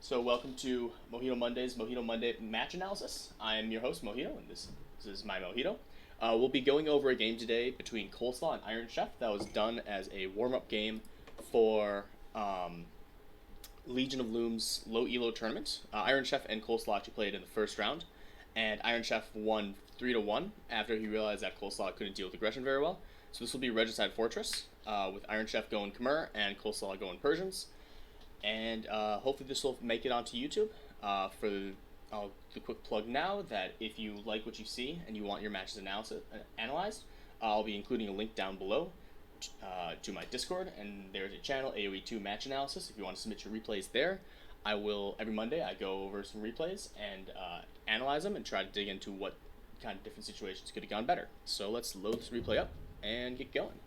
So welcome to Mojito Monday's Mojito Monday match analysis. I am your host Mojito, and this is my Mojito. We'll be going over a game today between Coleslaw and Iron Chef that was done as a warm-up game for Legion of Loom's low elo tournament. Iron Chef and Coleslaw actually played in the first round, and Iron Chef won 3-1 after he realized that Coleslaw couldn't deal with aggression very well. So this will be Regicide Fortress with Iron Chef going Khmer and Coleslaw going Persians. And hopefully this will make it onto YouTube. For the quick plug now that if you like what you see and you want your matches analyzed, I'll be including a link down below to my Discord, and there's a channel, AoE2 Match Analysis. If you want to submit your replays there, I will, every Monday, I go over some replays and analyze them and try to dig into what kind of different situations could have gone better. So let's load this replay up and get going.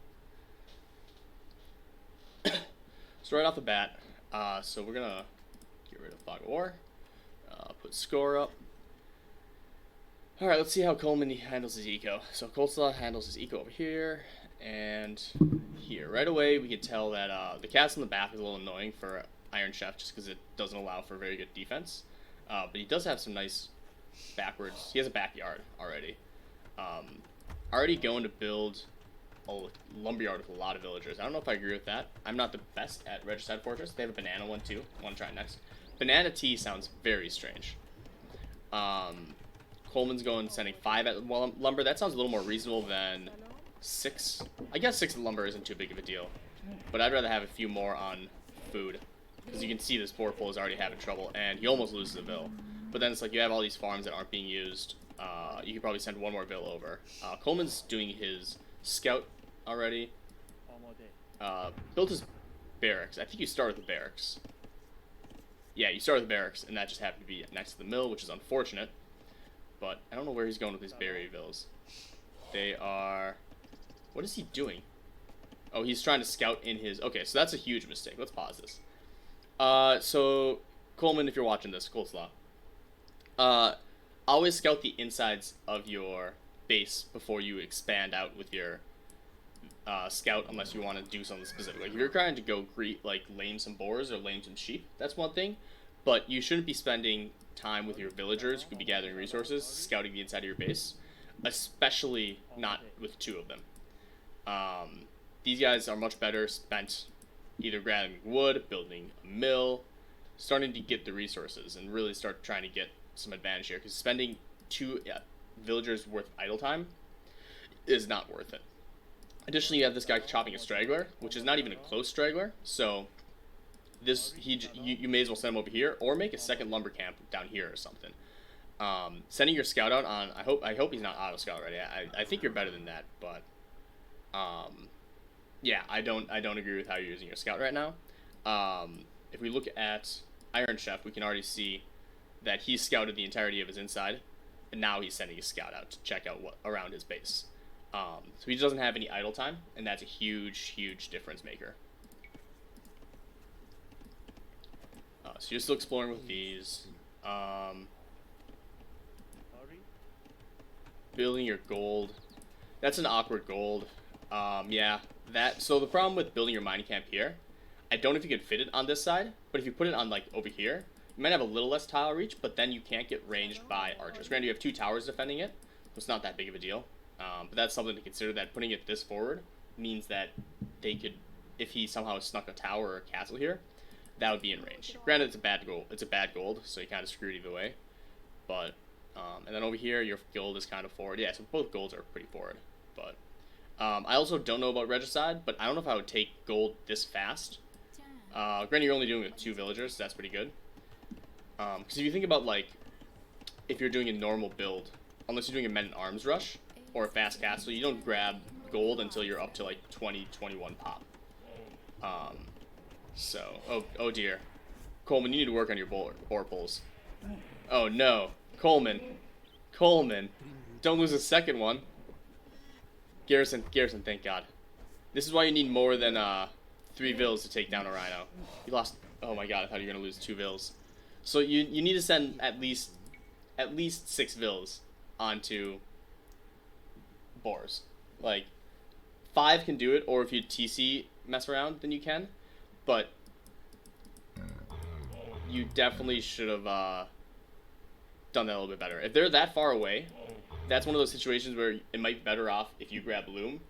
So right off the bat, so we're gonna get rid of Fog of War, put score up. Alright, let's see how Coleman handles his eco. So Coleslaw handles his eco over here and here. Right away we can tell that the cast in the back is a little annoying for Iron Chef just because it doesn't allow for very good defense. But he does have some nice backwards. He has a backyard already. Already going to build a lumberyard with a lot of villagers. I don't know if I agree with that. I'm not the best at Regicide Fortress. They have a banana one too. I want to try it next. Banana tea sounds very strange. Coleman's going sending 5 at lumber. That sounds a little more reasonable than 6. I guess 6 at lumber isn't too big of a deal, but I'd rather have a few more on food because you can see this 4-pole is already having trouble and he almost loses a vill. But then it's like you have all these farms that aren't being used. You could probably send one more vill over. Coleman's doing his scout already. Built his barracks. I think you start with the barracks. Yeah, you start with the barracks, and that just happened to be next to the mill, which is unfortunate. But I don't know where he's going with his berry vills. They are... What is he doing? Oh, he's trying to scout in his... Okay, so that's a huge mistake. Let's pause this. So, Coleman, if you're watching this, Coleslaw, always scout the insides of your base before you expand out with your scout, unless you want to do something specific. Like if you're trying to go lame some boars or lame some sheep, that's one thing, but you shouldn't be spending time with your villagers who could be gathering resources scouting the inside of your base, especially not with 2 of them. These guys are much better spent either gathering wood, building a mill, starting to get the resources and really start trying to get some advantage here, because spending 2 villagers worth idle time is not worth it. Additionally, you have this guy chopping a straggler, which is not even a close straggler, so this you may as well send him over here or make a second lumber camp down here or something. Sending your scout out on I hope he's not auto scout already. I think you're better than that, but yeah, I don't agree with how you're using your scout right now. If we look at Iron Chef, we can already see that he scouted the entirety of his inside, and now he's sending a scout out to check out what around his base. So he doesn't have any idle time, and that's a huge difference maker. So you're still exploring with these. Building your gold. That's an awkward gold. Yeah, so the problem with building your mining camp here, I don't know if you can fit it on this side, but if you put it on like over here, you might have a little less tile reach, but then you can't get ranged by archers. Granted, you have 2 towers defending it, so it's not that big of a deal. But that's something to consider, that putting it this forward means that they could, if he somehow snuck a tower or a castle here, that would be in range. Granted, it's a bad gold, so you kind of screwed either way. But, and then over here, your gold is kind of forward. Yeah, so both golds are pretty forward. But, I also don't know about Regicide, but I don't know if I would take gold this fast. Granted, you're only doing it with 2 villagers, so that's pretty good. Because if you think about, like, if you're doing a normal build, unless you're doing a men-at-arms rush, or a fast castle, you don't grab gold until you're up to like 20, 21 pop. So, oh dear. Coleman, you need to work on your boar pulls. Oh no. Coleman, don't lose a second one. Garrison, thank God. This is why you need more than 3 vills to take down a rhino. You lost, oh my God, I thought you were gonna lose 2 vills. So you need to send at least 6 vills onto boars. Like 5 can do it, or if you TC mess around, then you can. But you definitely should have done that a little bit better. If they're that far away, that's one of those situations where it might be better off if you grab Loom.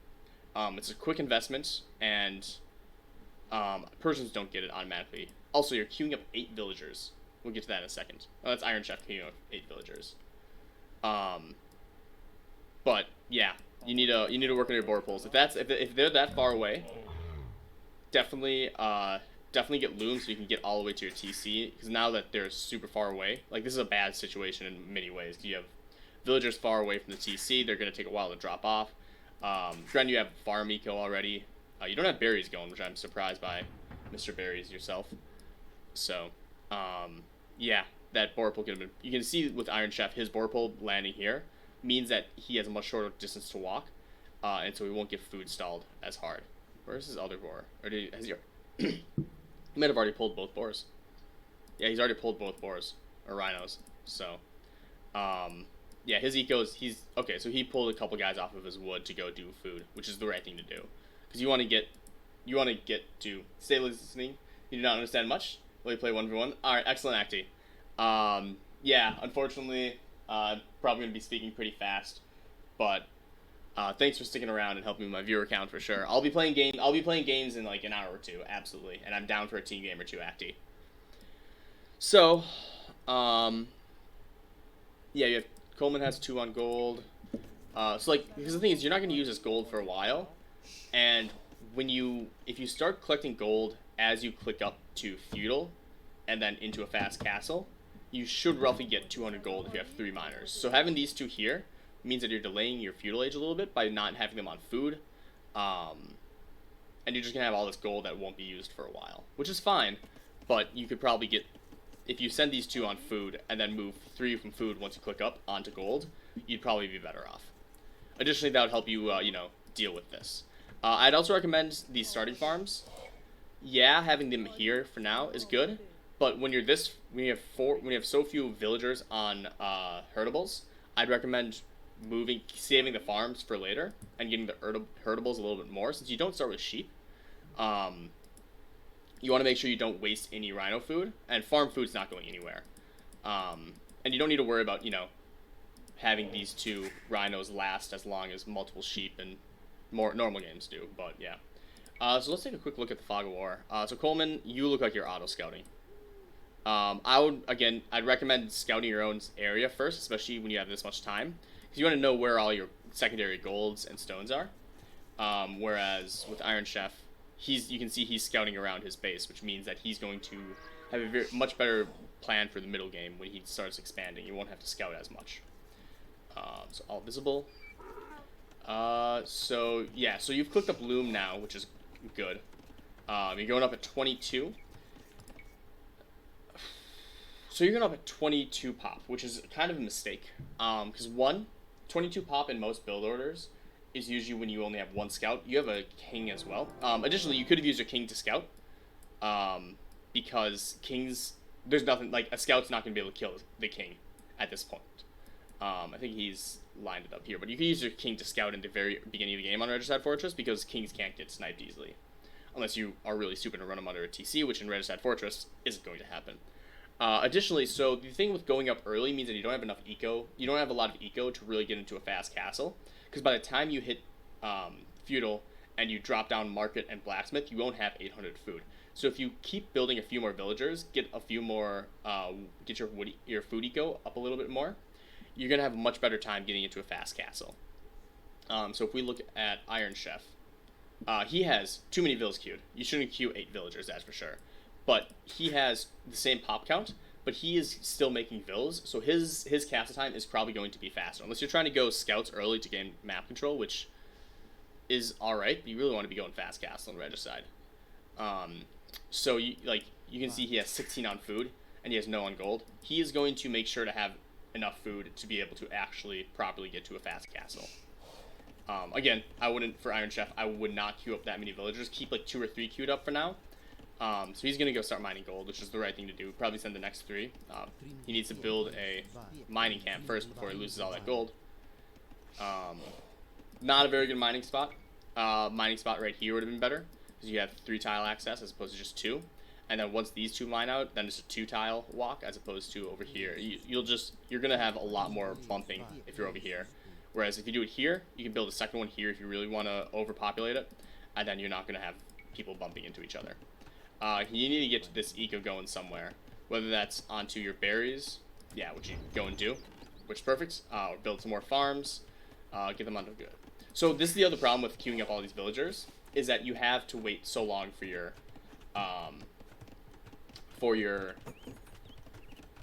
It's a quick investment, and Persians don't get it automatically. Also, you're queuing up 8 villagers. We'll get to that in a second. Oh, that's Iron Chef queuing up 8 villagers. But yeah, you need to work on your board pulls. If they're that far away, definitely get Loom so you can get all the way to your TC. Because now that they're super far away, like this is a bad situation in many ways. You have villagers far away from the TC. They're gonna take a while to drop off. Granted, you have Farm Eco already. You don't have berries going, which I'm surprised by, Mr. Berries yourself. So, yeah, that board pull could have been. You can see with Iron Chef, his board pull landing here means that he has a much shorter distance to walk, and so he won't get food stalled as hard. Where's his other boar? Or has he? He might have already pulled both boars. Yeah, he's already pulled both boars or rhinos. So, yeah, his ecos. Okay. So he pulled a couple guys off of his wood to go do food, which is the right thing to do, because you want to get to stay listening. You do not understand much. Will you play 1v1? All right, excellent, Acti. Yeah, unfortunately, probably gonna be speaking pretty fast, but thanks for sticking around and helping with my viewer count for sure. I'll be playing games in like an hour or two, absolutely, and I'm down for a team game or two, Acti. So, yeah, you have Coleman has 2 on gold. So like, because the thing is, you're not gonna use this gold for a while, and if you start collecting gold as you click up to feudal, and then into a fast castle, you should roughly get 200 gold if you have 3 miners. So having these 2 here means that you're delaying your feudal age a little bit by not having them on food, and you're just gonna have all this gold that won't be used for a while, which is fine. But you could probably get, if you send these 2 on food and then move 3 from food once you click up onto gold, you'd probably be better off. Additionally, that would help you, deal with this. I'd also recommend these starting farms. Yeah, having them here for now is good, but when you have so few villagers on herdables, I'd recommend saving the farms for later and getting the herdables a little bit more, since you don't start with sheep. You want to make sure you don't waste any rhino food, and farm food's not going anywhere. And you don't need to worry about having these 2 rhinos last as long as multiple sheep and more normal games do. But yeah. So let's take a quick look at the Fog of War. So Coleman, you look like you're auto-scouting. I'd recommend scouting your own area first, especially when you have this much time, because you want to know where all your secondary golds and stones are. Whereas with Iron Chef, you can see he's scouting around his base, which means that he's going to have a much better plan for the middle game when he starts expanding. You won't have to scout as much. So all visible. So you've clicked up Loom now, which is good. You're going up at 22. So you're going up at 22 pop, which is kind of a mistake. Because 22 pop in most build orders is usually when you only have 1 scout. You have a king as well. Additionally, you could have used your king to scout. Because kings, there's nothing, like, a scout's not going to be able to kill the king at this point. I think he's lined it up here, but you can use your king to scout in the very beginning of the game on Regicide Fortress, because kings can't get sniped easily. Unless you are really stupid and run them under a TC, which in Regicide Fortress isn't going to happen. Additionally, so the thing with going up early means that you don't have enough eco. You don't have a lot of eco to really get into a fast castle, because by the time you hit feudal and you drop down market and blacksmith, you won't have 800 food. So if you keep building a few more villagers, get a few more, get your food eco up a little bit more, you're gonna have a much better time getting into a fast castle. So if we look at Iron Chef, he has too many villas queued. You shouldn't queue 8 villagers, that's for sure. But he has the same pop count, but he is still making villas, so his castle time is probably going to be faster. Unless you're trying to go scouts early to gain map control, which is alright, but you really want to be going fast castle in Regicide. So you can see he has 16 on food, and he has no on gold. He is going to make sure to have enough food to be able to actually properly get to a fast castle. Again, for Iron Chef, I would not queue up that many villagers. Keep like 2 or 3 queued up for now. So he's going to go start mining gold, which is the right thing to do. Probably send the next 3. He needs to build a mining camp first before he loses all that gold. Not a very good mining spot. Mining spot right here would have been better, because you have 3 tile access as opposed to just 2. and then once these two line out, then it's a 2-tile walk as opposed to over here. You're gonna have a lot more bumping if you're over here. Whereas if you do it here, you can build a second one here if you really want to overpopulate it, and then you're not gonna have people bumping into each other. You need to get this eco going somewhere, whether that's onto your berries, yeah, which you go and do, which is perfect, or build some more farms, get them onto good. So this is the other problem with queuing up all these villagers, is that you have to wait so long for your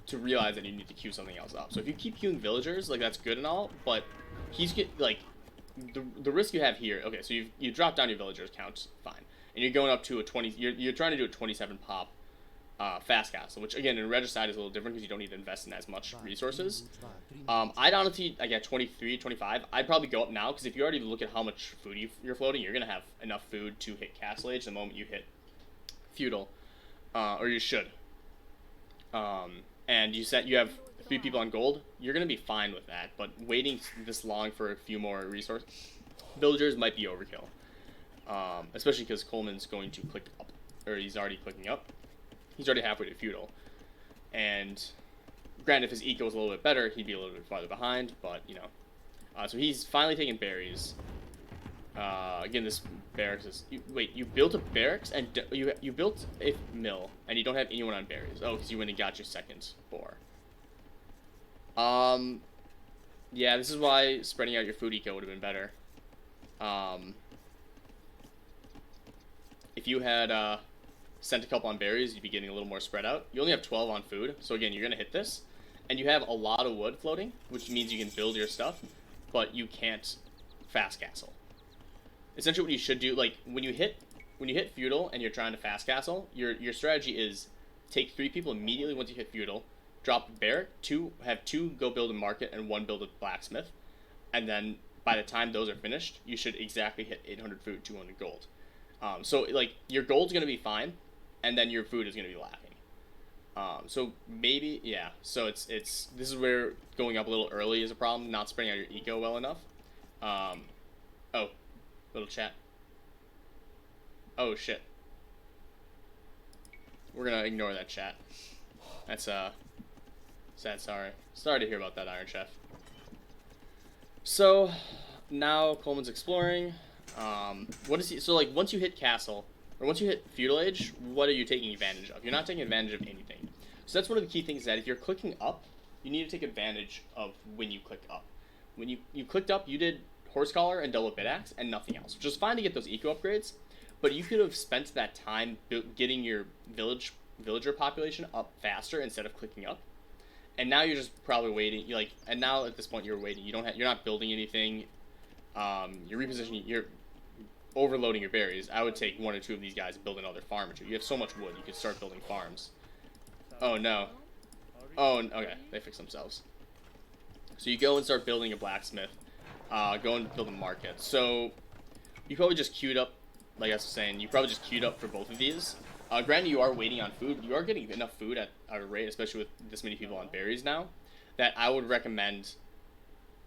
to realize that you need to queue something else up. So if you keep queuing villagers, like, that's good and all, but the risk you have here, okay, so you drop down your villagers count, fine, and you're going up to a 20, you're trying to do a 27 pop fast castle, which again in Regicide is a little different because you don't need to invest in as much resources. I'd honestly, I get 23, 25. I'd probably go up now because if you already look at how much food you're floating, you're gonna have enough food to hit castle age the moment you hit feudal, or you should. And you have 3 people on gold, you're gonna be fine with that. But waiting this long for a few more resource villagers might be overkill, especially because Coleman's going to click up, or he's already clicking up. He's already halfway to feudal, and granted, if his eco was a little bit better, he'd be a little bit farther behind. But you know, so he's finally taking berries. Again, this barracks is. Wait, you built a barracks and you built a mill, and you don't have anyone on berries. Oh, because you went and got your second boar. Yeah, this is why spreading out your food eco would have been better. If you had sent a couple on berries, you'd be getting a little more spread out. You only have 12 on food, so again, you're gonna hit this, and you have a lot of wood floating, which means you can build your stuff, but you can't fast castle. Essentially, what you should do, like when you hit feudal and you're trying to fast castle, your strategy is take 3 people immediately once you hit feudal, drop a barrack, have 2 go build a market and 1 build a blacksmith, and then by the time those are finished, you should exactly hit 800 food, 200 gold. So like your gold's gonna be fine, and then your food is gonna be lacking. So maybe, yeah. So it's this is where going up a little early is a problem, not spreading out your eco well enough. Oh, little chat. Oh shit. We're gonna ignore that chat. That's sad. Sorry to hear about that, Iron Chef. So now Coleman's exploring. What is he? So like once you hit castle, or once you hit feudal age, what are you taking advantage of? You're not taking advantage of anything. So that's one of the key things, that if you're clicking up, you need to take advantage of when you click up. When you clicked up, you did horse collar and double bit axe and nothing else, which is fine to get those eco upgrades, but you could have spent that time getting your villager population up faster instead of clicking up. And now you're just probably waiting. And now at this point you're waiting. You're not building anything. You're repositioning. You're overloading your berries. I would take 1 or 2 of these guys and build another farm or 2. You have so much wood. You could start building farms. Oh no. Oh, okay. They fix themselves. So you go and start building a blacksmith. Go and build a market. So you probably just queued up, like I was saying, you probably just queued up for both of these. Granted, you are waiting on food. You are getting enough food at a rate, especially with this many people on berries now, that I would recommend,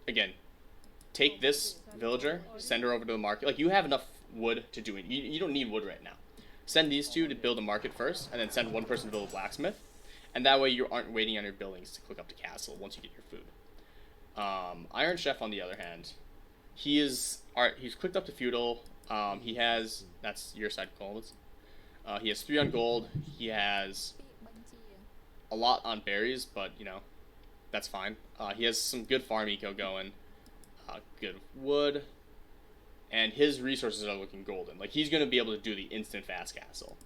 again, take this villager, send her over to the market. Like, you have enough wood to do it. You don't need wood right now. Send these 2 to build a market first, and then send 1 person to build a blacksmith. And that way you aren't waiting on your buildings to click up to castle once you get your food. Iron Chef, on the other hand, he's clicked up to feudal. He has, that's your side, Coleman's. He has 3 on gold. He has a lot on berries, but you know, that's fine. He has some good farm eco going, good wood, and his resources are looking golden. Like, he's gonna be able to do the instant fast castle,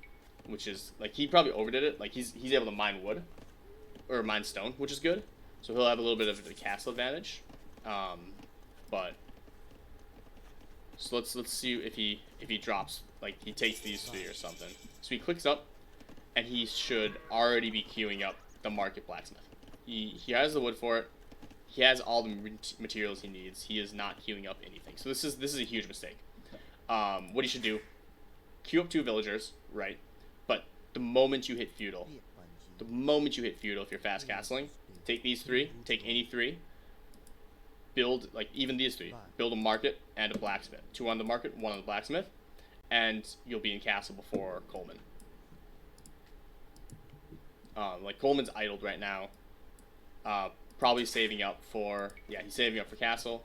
which is like, he probably overdid it. Like, he's able to mine wood or mine stone, which is good. So he'll have a little bit of a castle advantage. But so let's see if he drops, like he takes these 3 or something. So he clicks up, and he should already be queuing up the market blacksmith. He has the wood for it. He has all the materials he needs. He is not queuing up anything. So this is a huge mistake. What he should do: queue up 2 villagers, right? But the moment you hit feudal, if you're fast castling, take these 3, take any 3, build, like, even these 3, build a market and a blacksmith. 2 on the market, 1 on the blacksmith, and you'll be in castle before Coleman. Like Coleman's idled right now. Probably saving up for, yeah, he's saving up for castle.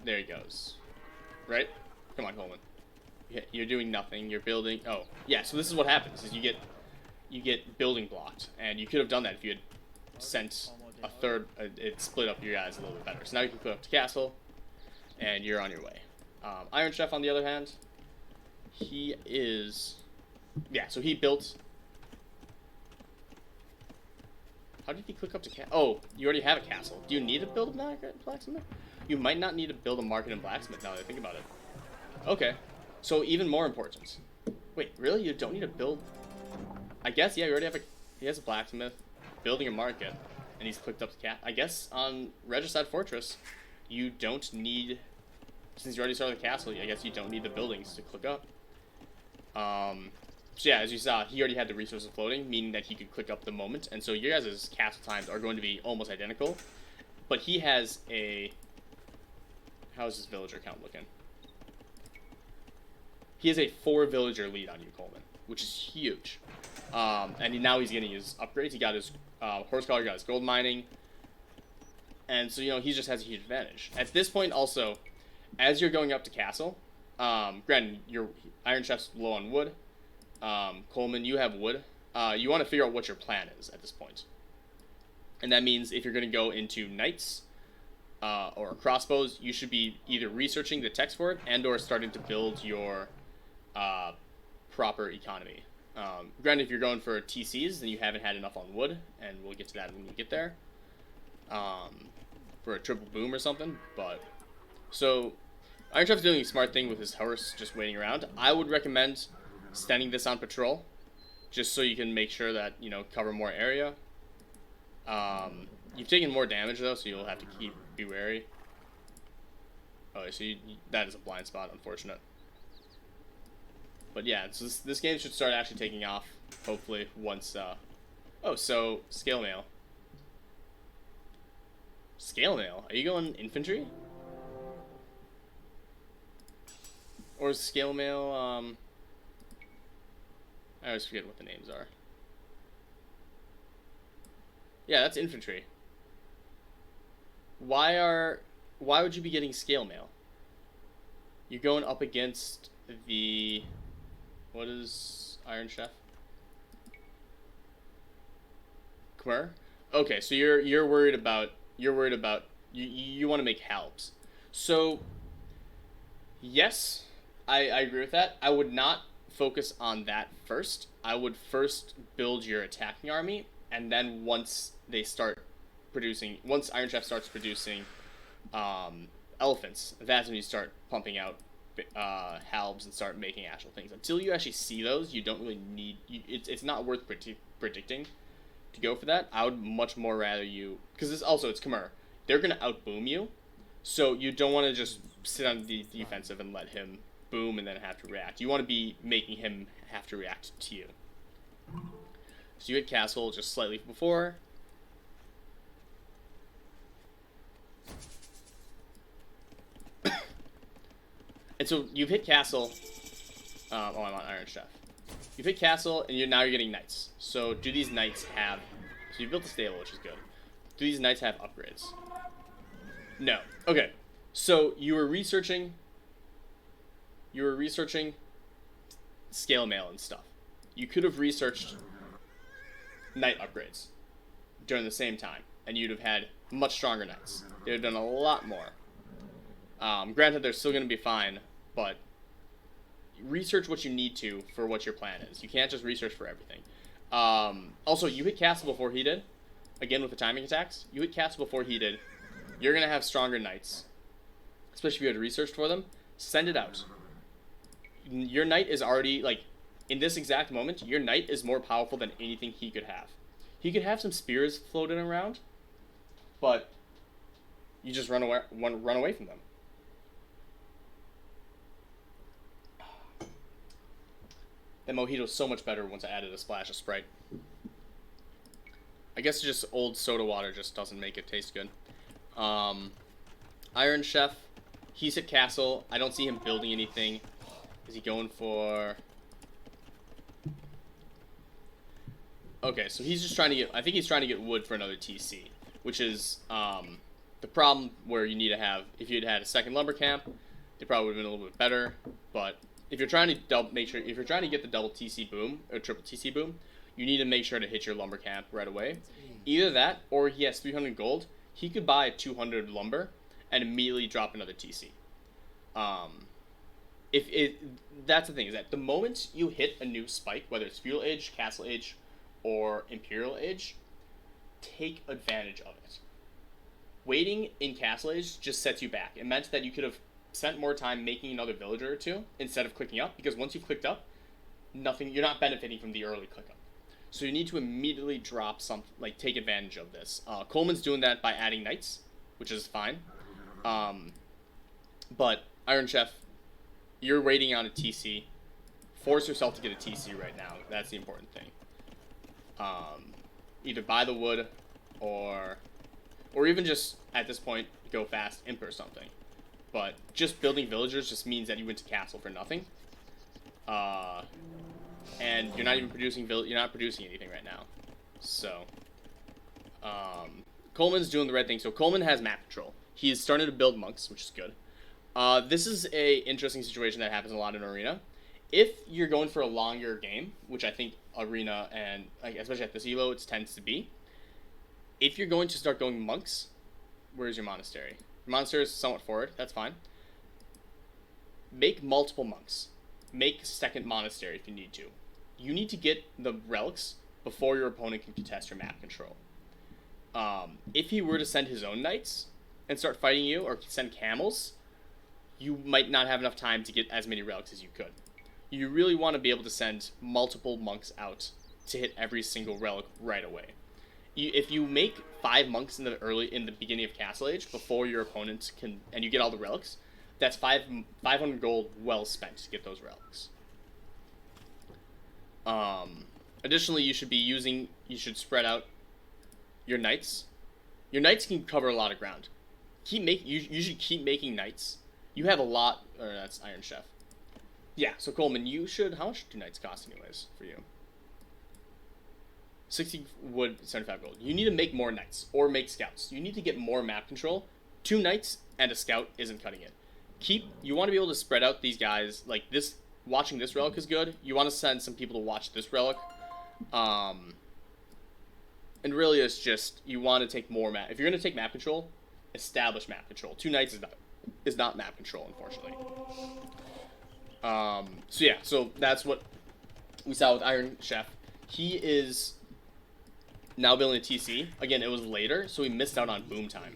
There he goes. Right? Come on, Coleman. You're doing nothing. You're building. Oh, yeah. So this is what happens: is you get building blocked, and you could have done that if you had sent a third. It split up your guys a little bit better. So now you can put up to castle, and you're on your way. Iron Chef, on the other hand, he is, yeah. So he built. How did he click up to castle? Oh, you already have a castle. Do you need to build a blacksmith? You might not need to build a market and blacksmith now that I think about it. Okay. So even more important. Wait, really? You don't need to build... I guess, yeah, you already have a... He has a blacksmith, building a market, and he's clicked up the cat. I guess on Regicide Fortress, you don't need... Since you already started the castle, I guess you don't need the buildings to click up. So yeah, as you saw, he already had the resources floating, meaning that he could click up the moment, and so your guys' castle times are going to be almost identical. But he has a... How's his villager count looking? He has a 4 villager lead on you, Coleman, which is huge. And now he's getting his upgrades. He got his horse collar, got his gold mining. And so, you know, he just has a huge advantage. At this point, also, as you're going up to castle, granted, your Iron Chef's low on wood. Coleman, you have wood. You want to figure out what your plan is at this point. And that means if you're going to go into knights or crossbows, you should be either researching the text for it and or starting to build your proper economy. Granted, if you're going for TCs, then you haven't had enough on wood, and we'll get to that when we get there. For a triple boom or something, but... So, Iron Chef's doing a smart thing with his horse just waiting around. I would recommend sending this on patrol, just so you can make sure that, you know, cover more area. You've taken more damage, though, so you'll have to be wary. Oh, so that is a blind spot, unfortunate. But yeah, so this game should start actually taking off, hopefully, once, Oh, so, scale mail. Scale mail? Are you going infantry? Or is scale mail, I always forget what the names are. Yeah, that's infantry. Why would you be getting scale mail? You're going up against the... What is Iron Chef? Khmer? Okay, so you're worried about you want to make halbs. So yes, I agree with that. I would not focus on that first. I would first build your attacking army, and then once Iron Chef starts producing elephants, that's when you start pumping out halbs and start making actual things. Until you actually see those, you don't really need... It's not worth predicting to go for that. I would much more rather you... Because it's Khmer. They're going to outboom you, so you don't want to just sit on the defensive and let him boom and then have to react. You want to be making him have to react to you. So you hit castle just slightly before. And so you've hit castle. I'm on Iron Chef. You've hit castle, and now you're getting knights. So do these knights have... So you built a stable, which is good. Do these knights have upgrades? No. Okay. So you were researching scale mail and stuff. You could have researched knight upgrades during the same time, and you'd have had much stronger knights. They'd have done a lot more. Granted, they're still going to be fine, but research what you need to for what your plan is. You can't just research for everything. Also, you hit castle before he did. Again, with the timing attacks. You hit castle before he did. You're going to have stronger knights. Especially if you had researched for them. Send it out. Your knight is already, like, in this exact moment, your knight is more powerful than anything he could have. He could have some spears floating around, but you just run away from them. That mojito's so much better once I added a splash of Sprite. I guess just old soda water just doesn't make it taste good. Iron Chef, he's at castle. I don't see him building anything. Is he going for... Okay, so he's just trying to get. I think he's trying to get wood for another TC, which is the problem where you need to have. If you'd had a second lumber camp, it probably would have been a little bit better. But if you're trying to if you're trying to get the double TC boom or triple TC boom, you need to make sure to hit your lumber camp right away. Either that, or he has 300 gold. He could buy a 200 lumber and immediately drop another TC. That's the thing, is that the moment you hit a new spike, whether it's feudal age, castle age, or imperial age, take advantage of it. Waiting in castle age just sets you back. It meant that you could have spent more time making another villager or two instead of clicking up, because once you've clicked up, you're not benefiting from the early click up. So you need to immediately drop take advantage of this. Coleman's doing that by adding knights, which is fine. But Iron Chef, you're waiting on a TC. Force yourself to get a TC right now. That's the important thing. Either buy the wood, or even just at this point go fast imp or something. But just building villagers just means that you went to castle for nothing. And you're not even producing you're not producing anything right now. So Coleman's doing the right thing. So Coleman has map control. He is starting to build monks, which is good. This is a interesting situation that happens a lot in Arena. If you're going for a longer game, which I think Arena and especially at this elo it tends to be, if you're going to start going monks, where's your monastery? Your monastery is somewhat forward. That's fine. Make multiple monks. Make a second monastery if you need to. You need to get the relics before your opponent can contest your map control. If he were to send his own knights and start fighting you, or send camels, you might not have enough time to get as many relics as you could. You really want to be able to send multiple monks out to hit every single relic right away. If you make 5 monks in the beginning of Castle Age before your opponent can, and you get all the relics, that's 500 gold well spent to get those relics. Additionally, you should spread out your knights. Your knights can cover a lot of ground. You should keep making knights. You have a lot, or that's Iron Chef. Yeah, so Coleman, how much do knights cost anyways for you? 60 wood, 75 gold. You need to make more knights, or make scouts. You need to get more map control. 2 knights and a scout isn't cutting it. You want to be able to spread out these guys, like this. Watching this relic is good. You want to send some people to watch this relic. And really it's just, you want to take more map. If you're going to take map control, establish map control. 2 knights is not map control, unfortunately. So yeah, so that's what we saw with Iron Chef. He is now building a TC. Again, it was later, so he missed out on boom time.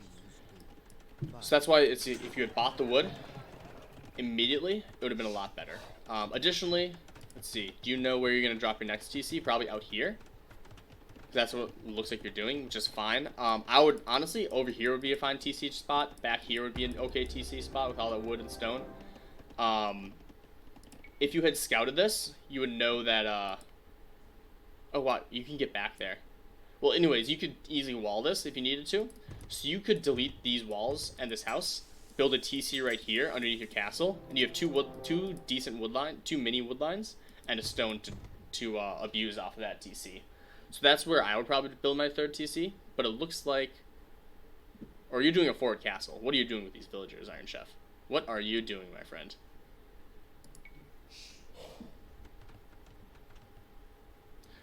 So that's why if you had bought the wood immediately, it would have been a lot better. Additionally, let's see. Do you know where you're going to drop your next TC? Probably out here. That's what it looks like you're doing, which is fine. I would, honestly, over here would be a fine TC spot. Back here would be an okay TC spot with all that wood and stone. If you had scouted this, you would know that, oh, wow, you can get back there. Well, anyways, you could easily wall this if you needed to. So you could delete these walls and this house, build a TC right here underneath your castle, and you have two decent woodline, 2 mini woodlines, and a stone to abuse off of that TC. So that's where I would probably build my 3rd TC, but it looks like, or you're doing a forward castle. What are you doing with these villagers, Iron Chef? What are you doing, my friend?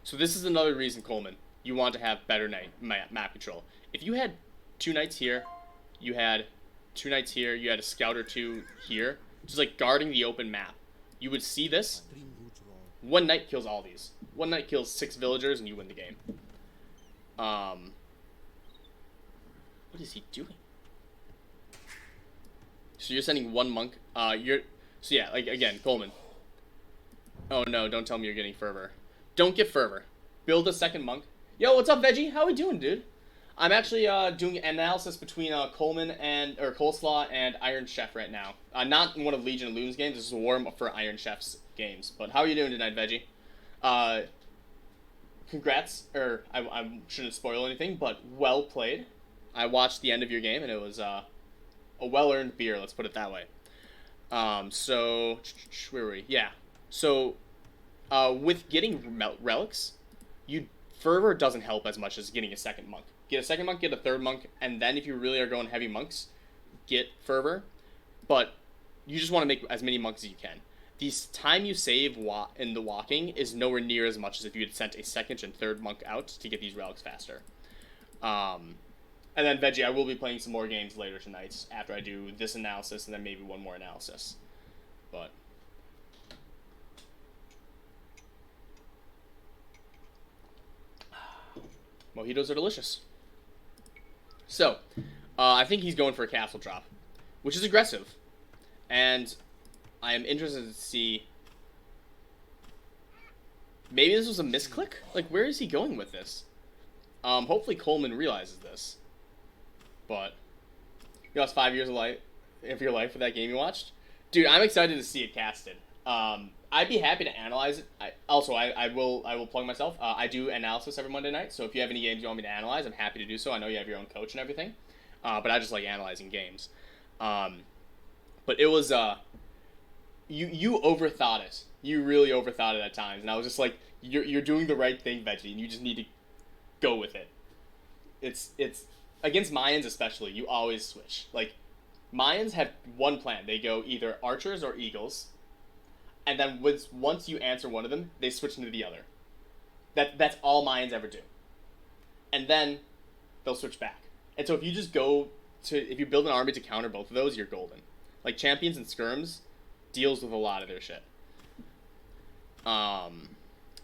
So this is another reason, Coleman, you want to have better map control. If you had 2 knights here, you had 2 knights here, you had a scout or 2 here, just like guarding the open map, you would see this. 1 knight kills all these. 1 knight kills 6 villagers and you win the game. What is he doing? So you're sending 1 monk. So yeah, like again, Coleman. Oh no, don't tell me you're getting fervor. Don't get fervor. Build a 2nd monk. Yo, what's up, Veggie? How we doing, dude? I'm actually doing an analysis between Coleman or Coleslaw and Iron Chef right now. Not in one of Legion of Loons games. This is a warm-up for Iron Chef's games. But how are you doing tonight, Veggie? Congrats, or I shouldn't spoil anything, but well played. I watched the end of your game, and it was a well-earned beer. Let's put it that way. So where were we? Yeah. So with getting relics, you fervor doesn't help as much as getting a second monk. Get a second monk, get a third monk, and then if you really are going heavy monks, get fervor. But you just want to make as many monks as you can. The time you save in the walking is nowhere near as much as if you had sent a second and third monk out to get these relics faster. And then Veggie, I will be playing some more games later tonight after I do this analysis and then maybe one more analysis. But mojitos are delicious. So, I think he's going for a castle drop, which is aggressive. And I am interested to see... Maybe this was a misclick? Like, where is he going with this? Hopefully Coleman realizes this. But, you lost 5 years of your life for that game you watched? Dude, I'm excited to see it casted. I'd be happy to analyze it. I will plug myself. I do analysis every Monday night, so if you have any games you want me to analyze, I'm happy to do so. I know you have your own coach and everything. But I just like analyzing games. But it was... You overthought it. You really overthought it at times. And I was just like, you're doing the right thing, Veggie, and you just need to go with it. It's against Mayans especially, you always switch. Like, Mayans have one plan. They go either archers or eagles, and then once you answer one of them, they switch into the other. That's all Mayans ever do. And then they'll switch back. And so if you just if you build an army to counter both of those, you're golden. Like, Champions and Skirms deals with a lot of their shit.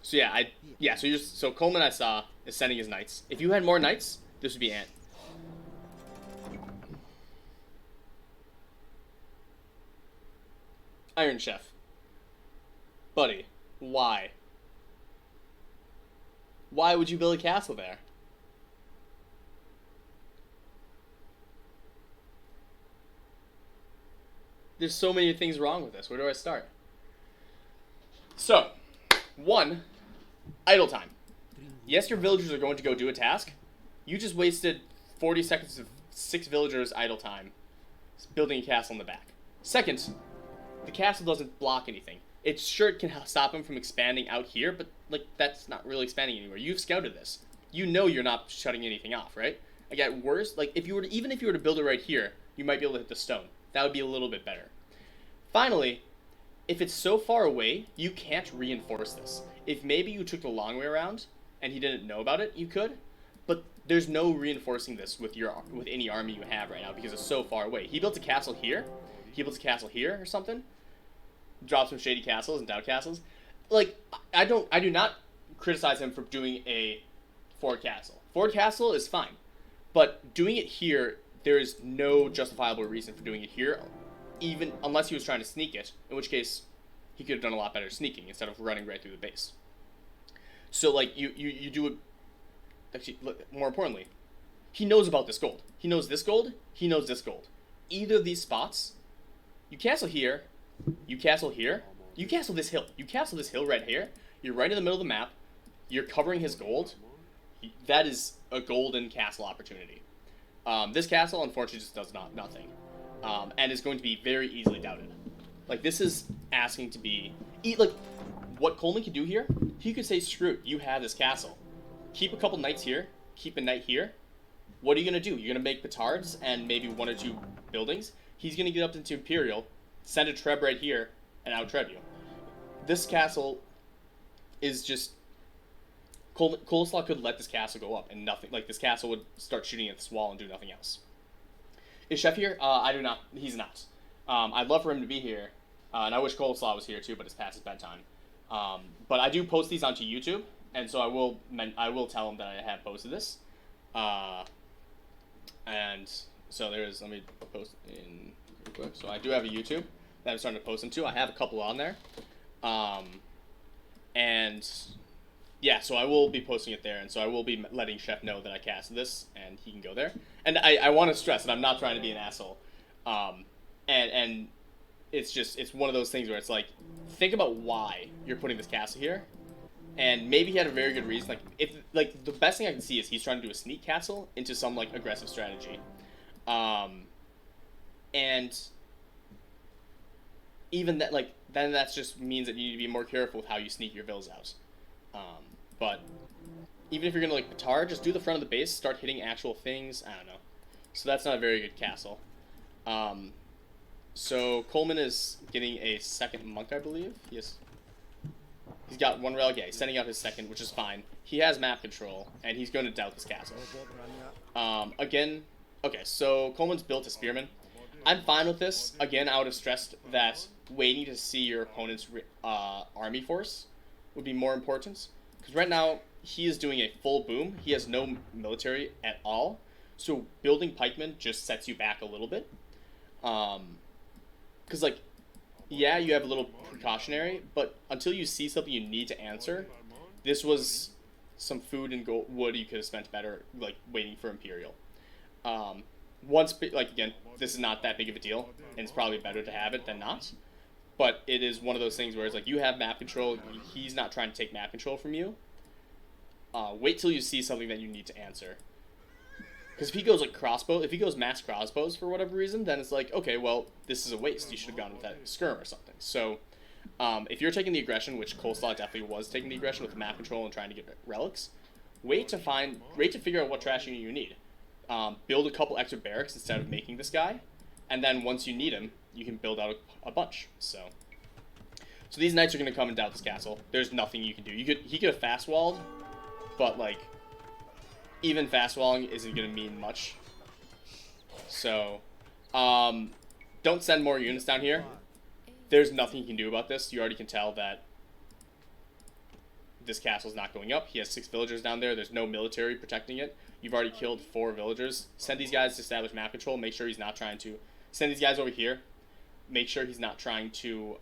So Coleman, I saw, is sending his knights. If you had more knights, this would be Ant. Iron Chef. Buddy, why? Why would you build a castle there? There's so many things wrong with this. Where do I start? So, 1, idle time. Yes, your villagers are going to go do a task. You just wasted 40 seconds of 6 villagers' idle time building a castle in the back. Second, the castle doesn't block anything. It can stop him from expanding out here, but like that's not really expanding anywhere. You've scouted this. You know you're not shutting anything off, right? Like at worst, like even if you were to build it right here, you might be able to hit the stone. That would be a little bit better. Finally, if it's so far away, you can't reinforce this. If maybe you took the long way around and he didn't know about it, you could. But there's no reinforcing this with any army you have right now because it's so far away. He built a castle here. He built a castle here or something. Dropped some shady castles and doubt castles. Like, I do not criticize him for doing a Ford Castle. Ford Castle is fine. But doing it here, there is no justifiable reason for doing it here, even unless he was trying to sneak it, in which case he could have done a lot better sneaking instead of running right through the base. So, like, you do it... Actually, more importantly, he knows about this gold. He knows this gold, he knows this gold. Either of these spots, you castle here, you castle here, you castle this hill. You castle this hill right here, you're right in the middle of the map, you're covering his gold. That is a golden castle opportunity. This castle, unfortunately, just does nothing. And is going to be very easily doubted. Like, this is asking to be... Like, what Coleman could do here, he could say, screw it, you have this castle. Keep a couple knights here, keep a knight here. What are you going to do? You're going to make petards and maybe 1 or 2 buildings. He's going to get up into Imperial, send a Treb right here, and out-Treb you. This castle is just... Coleslaw could let this castle go up and nothing. Like, this castle would start shooting at this wall and do nothing else. Is Chef here? I do not. He's not. I'd love for him to be here. And I wish Coleslaw was here too, but it's past his bedtime. But I do post these onto YouTube, and so I will tell him that I have posted this. And so let me post in real quick. So I do have a YouTube that I'm starting to post them to. I have a couple on there. And yeah, so I will be posting it there, and so I will be letting Chef know that I casted this, and he can go there. And I want to stress that I'm not trying to be an asshole. And it's one of those things where it's like, think about why you're putting this castle here, and maybe he had a very good reason. Like the best thing I can see is he's trying to do a sneak castle into some like aggressive strategy, and even that then that just means that you need to be more careful with how you sneak your vills out. But even if you're gonna like Batar, just do the front of the base, start hitting actual things. I don't know. So that's not a very good castle. So Coleman is getting a second monk, I believe. Yes. He's got one relic. Yeah, he's sending out his second, which is fine. He has map control, and he's going to doubt this castle. Again, okay, so Coleman's built a spearman. I'm fine with this. Again, I would have stressed that waiting to see your opponent's army force would be more important. Because right now, he is doing a full boom. He has no military at all. So building pikemen just sets you back a little bit. Because, like, yeah, you have a little precautionary, but until you see something you need to answer, this was some food and wood you could have spent better, like, waiting for Imperial. Like, again, this is not that big of a deal, and it's probably better to have it than not. But it is one of those things where it's like, you have map control, he's not trying to take map control from you. Wait till you see something that you need to answer. Because if he goes, like, if he goes mass crossbows for whatever reason, then it's like, okay, well, this is a waste. You should have gone with that skirm or something. So, if you're taking the aggression, which Coleslaw definitely was taking the aggression with map control and trying to get relics, wait to figure out what trash unit you need. Build a couple extra barracks instead of making this guy, and then once you need him, you can build out a bunch. So these knights are going to come and doubt this castle. There's nothing you can do. He could have fast walled, but like even fast walling isn't going to mean much. So don't send more units down here. There's nothing you can do about this. You already can tell that this castle's not going up. He has 6 villagers down there. There's no military protecting it. You've already killed 4 villagers. Send these guys to establish map control. Make sure he's not trying to... Send these guys over here. Make sure he's not trying to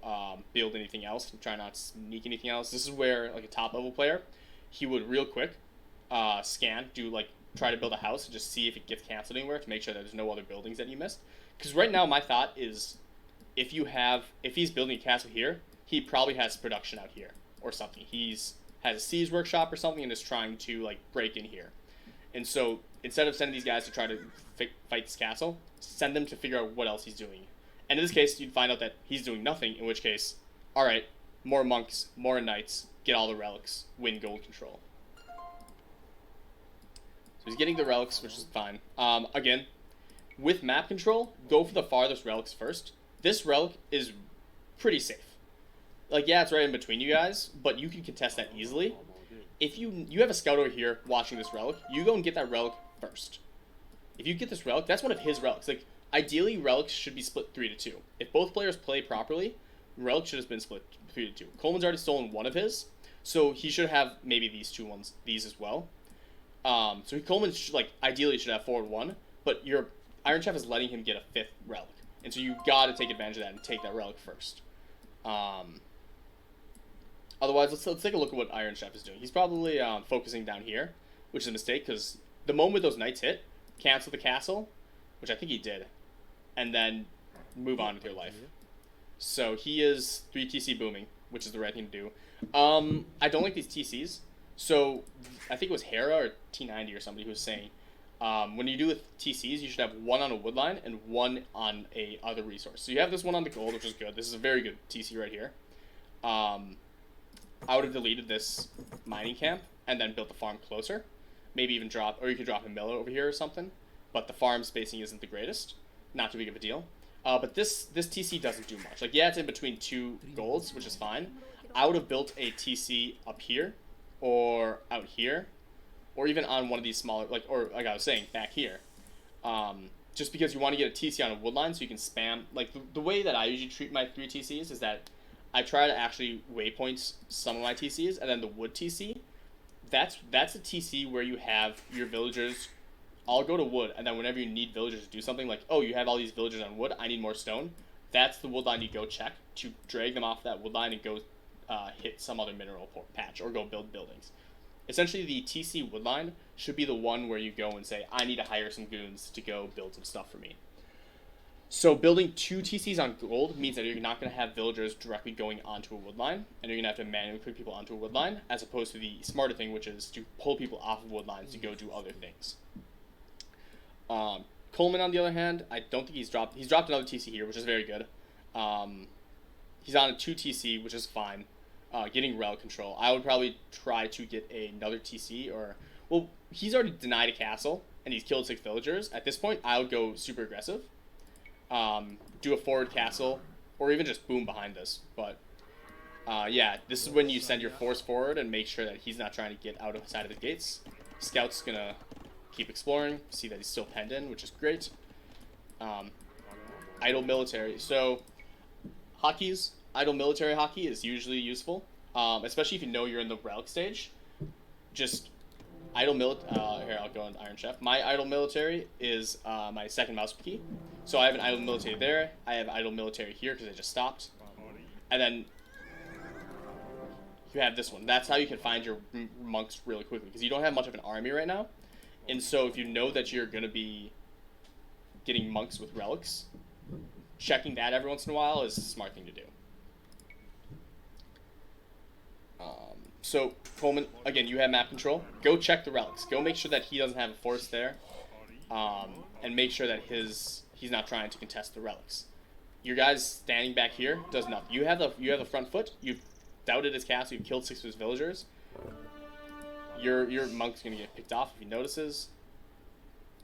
build anything else. Try not to sneak anything else. This is where, like, a top-level player, he would real quick scan, try to build a house and just see if it gets canceled anywhere to make sure that there's no other buildings that you missed. Because right now, my thought is, if he's building a castle here, he probably has production out here or something. Has a siege workshop or something and is trying to, like, break in here. And so, instead of sending these guys to try to fight this castle, send them to figure out what else he's doing. And in this case, you'd find out that he's doing nothing, in which case, alright, more monks, more knights, get all the relics, win gold control. So he's getting the relics, which is fine. Again, with map control, go for the farthest relics first. This relic is pretty safe. Like, yeah, it's right in between you guys, but you can contest that easily. If you have a scout over here watching this relic, you go and get that relic first. If you get this relic, that's one of his relics. Like, ideally, relics should be split 3-2. If both players play properly, relic should have been split 3-2. Coleman's already stolen one of his, so he should have maybe these as well. So Coleman ideally should have forward 1, but your Iron Chef is letting him get a 5th relic, and so you got to take advantage of that and take that relic first. Otherwise, let's take a look at what Iron Chef is doing. He's probably focusing down here, which is a mistake, because the moment those knights hit, cancel the castle, which I think he did, and then move on with your life. So he is 3 TC booming, which is the right thing to do. I don't like these TCs. So I think it was Hera or T90 or somebody who was saying, when you do with TCs, you should have 1 on a wood line and 1 on a other resource. So you have this one on the gold, which is good. This is a very good TC right here. I would have deleted this mining camp and then built the farm closer. Maybe even or you could drop a miller over here or something. But the farm spacing isn't the greatest. Not too big of a deal. But this TC doesn't do much. Like, yeah, it's in between 2 golds, which is fine. I would have built a TC up here or out here, or even on one of these smaller, like I was saying, back here. Just because you want to get a TC on a wood line so you can spam. Like, the way that I usually treat my 3 TCs is that I try to actually waypoint some of my TCs, and then the wood TC, that's a TC where you have your villagers all go to wood, and then whenever you need villagers to do something, like, oh, you have all these villagers on wood, I need more stone, that's the wood line you go check to drag them off that wood line and go hit some other mineral patch or go build buildings. Essentially, the TC wood line should be the one where you go and say, I need to hire some goons to go build some stuff for me. So building 2 TCs on gold means that you're not going to have villagers directly going onto a wood line, and you're going to have to manually put people onto a wood line, as opposed to the smarter thing, which is to pull people off of wood lines to go do other things. Coleman, on the other hand, I don't think he's dropped another TC here, which is very good. He's on a 2 TC, which is fine. getting relic control, I would probably try to get another TC or... Well, he's already denied a castle, and he's killed 6 villagers. At this point, I would go super aggressive. Do a forward castle, or even just boom behind this. But, yeah, this is when you send your force forward and make sure that he's not trying to get out of the side of the gates. Scout's gonna keep exploring, see that he's still penned in, which is great. Idle military. So, hotkeys, idle military hotkey is usually useful, especially if you know you're in the relic stage. Just idle here, I'll go into Iron Chef. My idle military is my second mouse key. So I have an idle military there. I have idle military here because I just stopped. And then you have this one. That's how you can find your monks really quickly, because you don't have much of an army right now. And so if you know that you're going to be getting monks with relics, checking that every once in a while is a smart thing to do. So, Coleman, again, you have map control. Go check the relics. Go make sure that he doesn't have a force there. And make sure that he's not trying to contest the relics. Your guys standing back here does nothing. You have the front foot. You've doubted his castle. You've killed 6 of his villagers. Your monk's going to get picked off if he notices.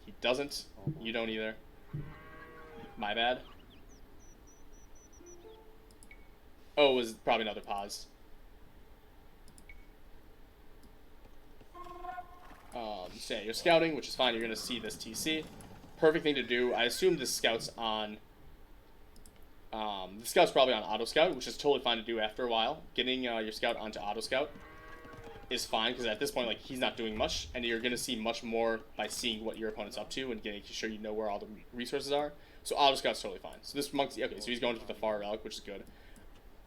He doesn't. You don't either. My bad. Oh, it was probably another pause. So yeah, you're scouting, which is fine. You're going to see this TC. Perfect thing to do. I assume this scout's on... the scout's probably on auto scout, which is totally fine to do after a while. Getting your scout onto auto scout is fine, because at this point, like, he's not doing much, and you're going to see much more by seeing what your opponent's up to and getting sure you know where all the resources are. So auto scout's totally fine. So this monk's... Okay, so he's going to the far relic, which is good.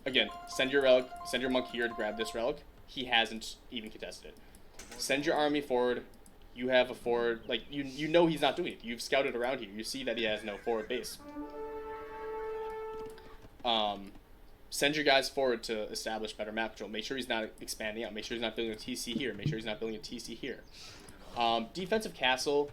Again, send your monk here to grab this relic. He hasn't even contested it. Send your army forward. You have a forward, like, you know he's not doing it. You've scouted around here. You see that he has no forward base. Send your guys forward to establish better map control. Make sure he's not expanding out. Make sure he's not building a TC here. Make sure he's not building a TC here. Defensive castle,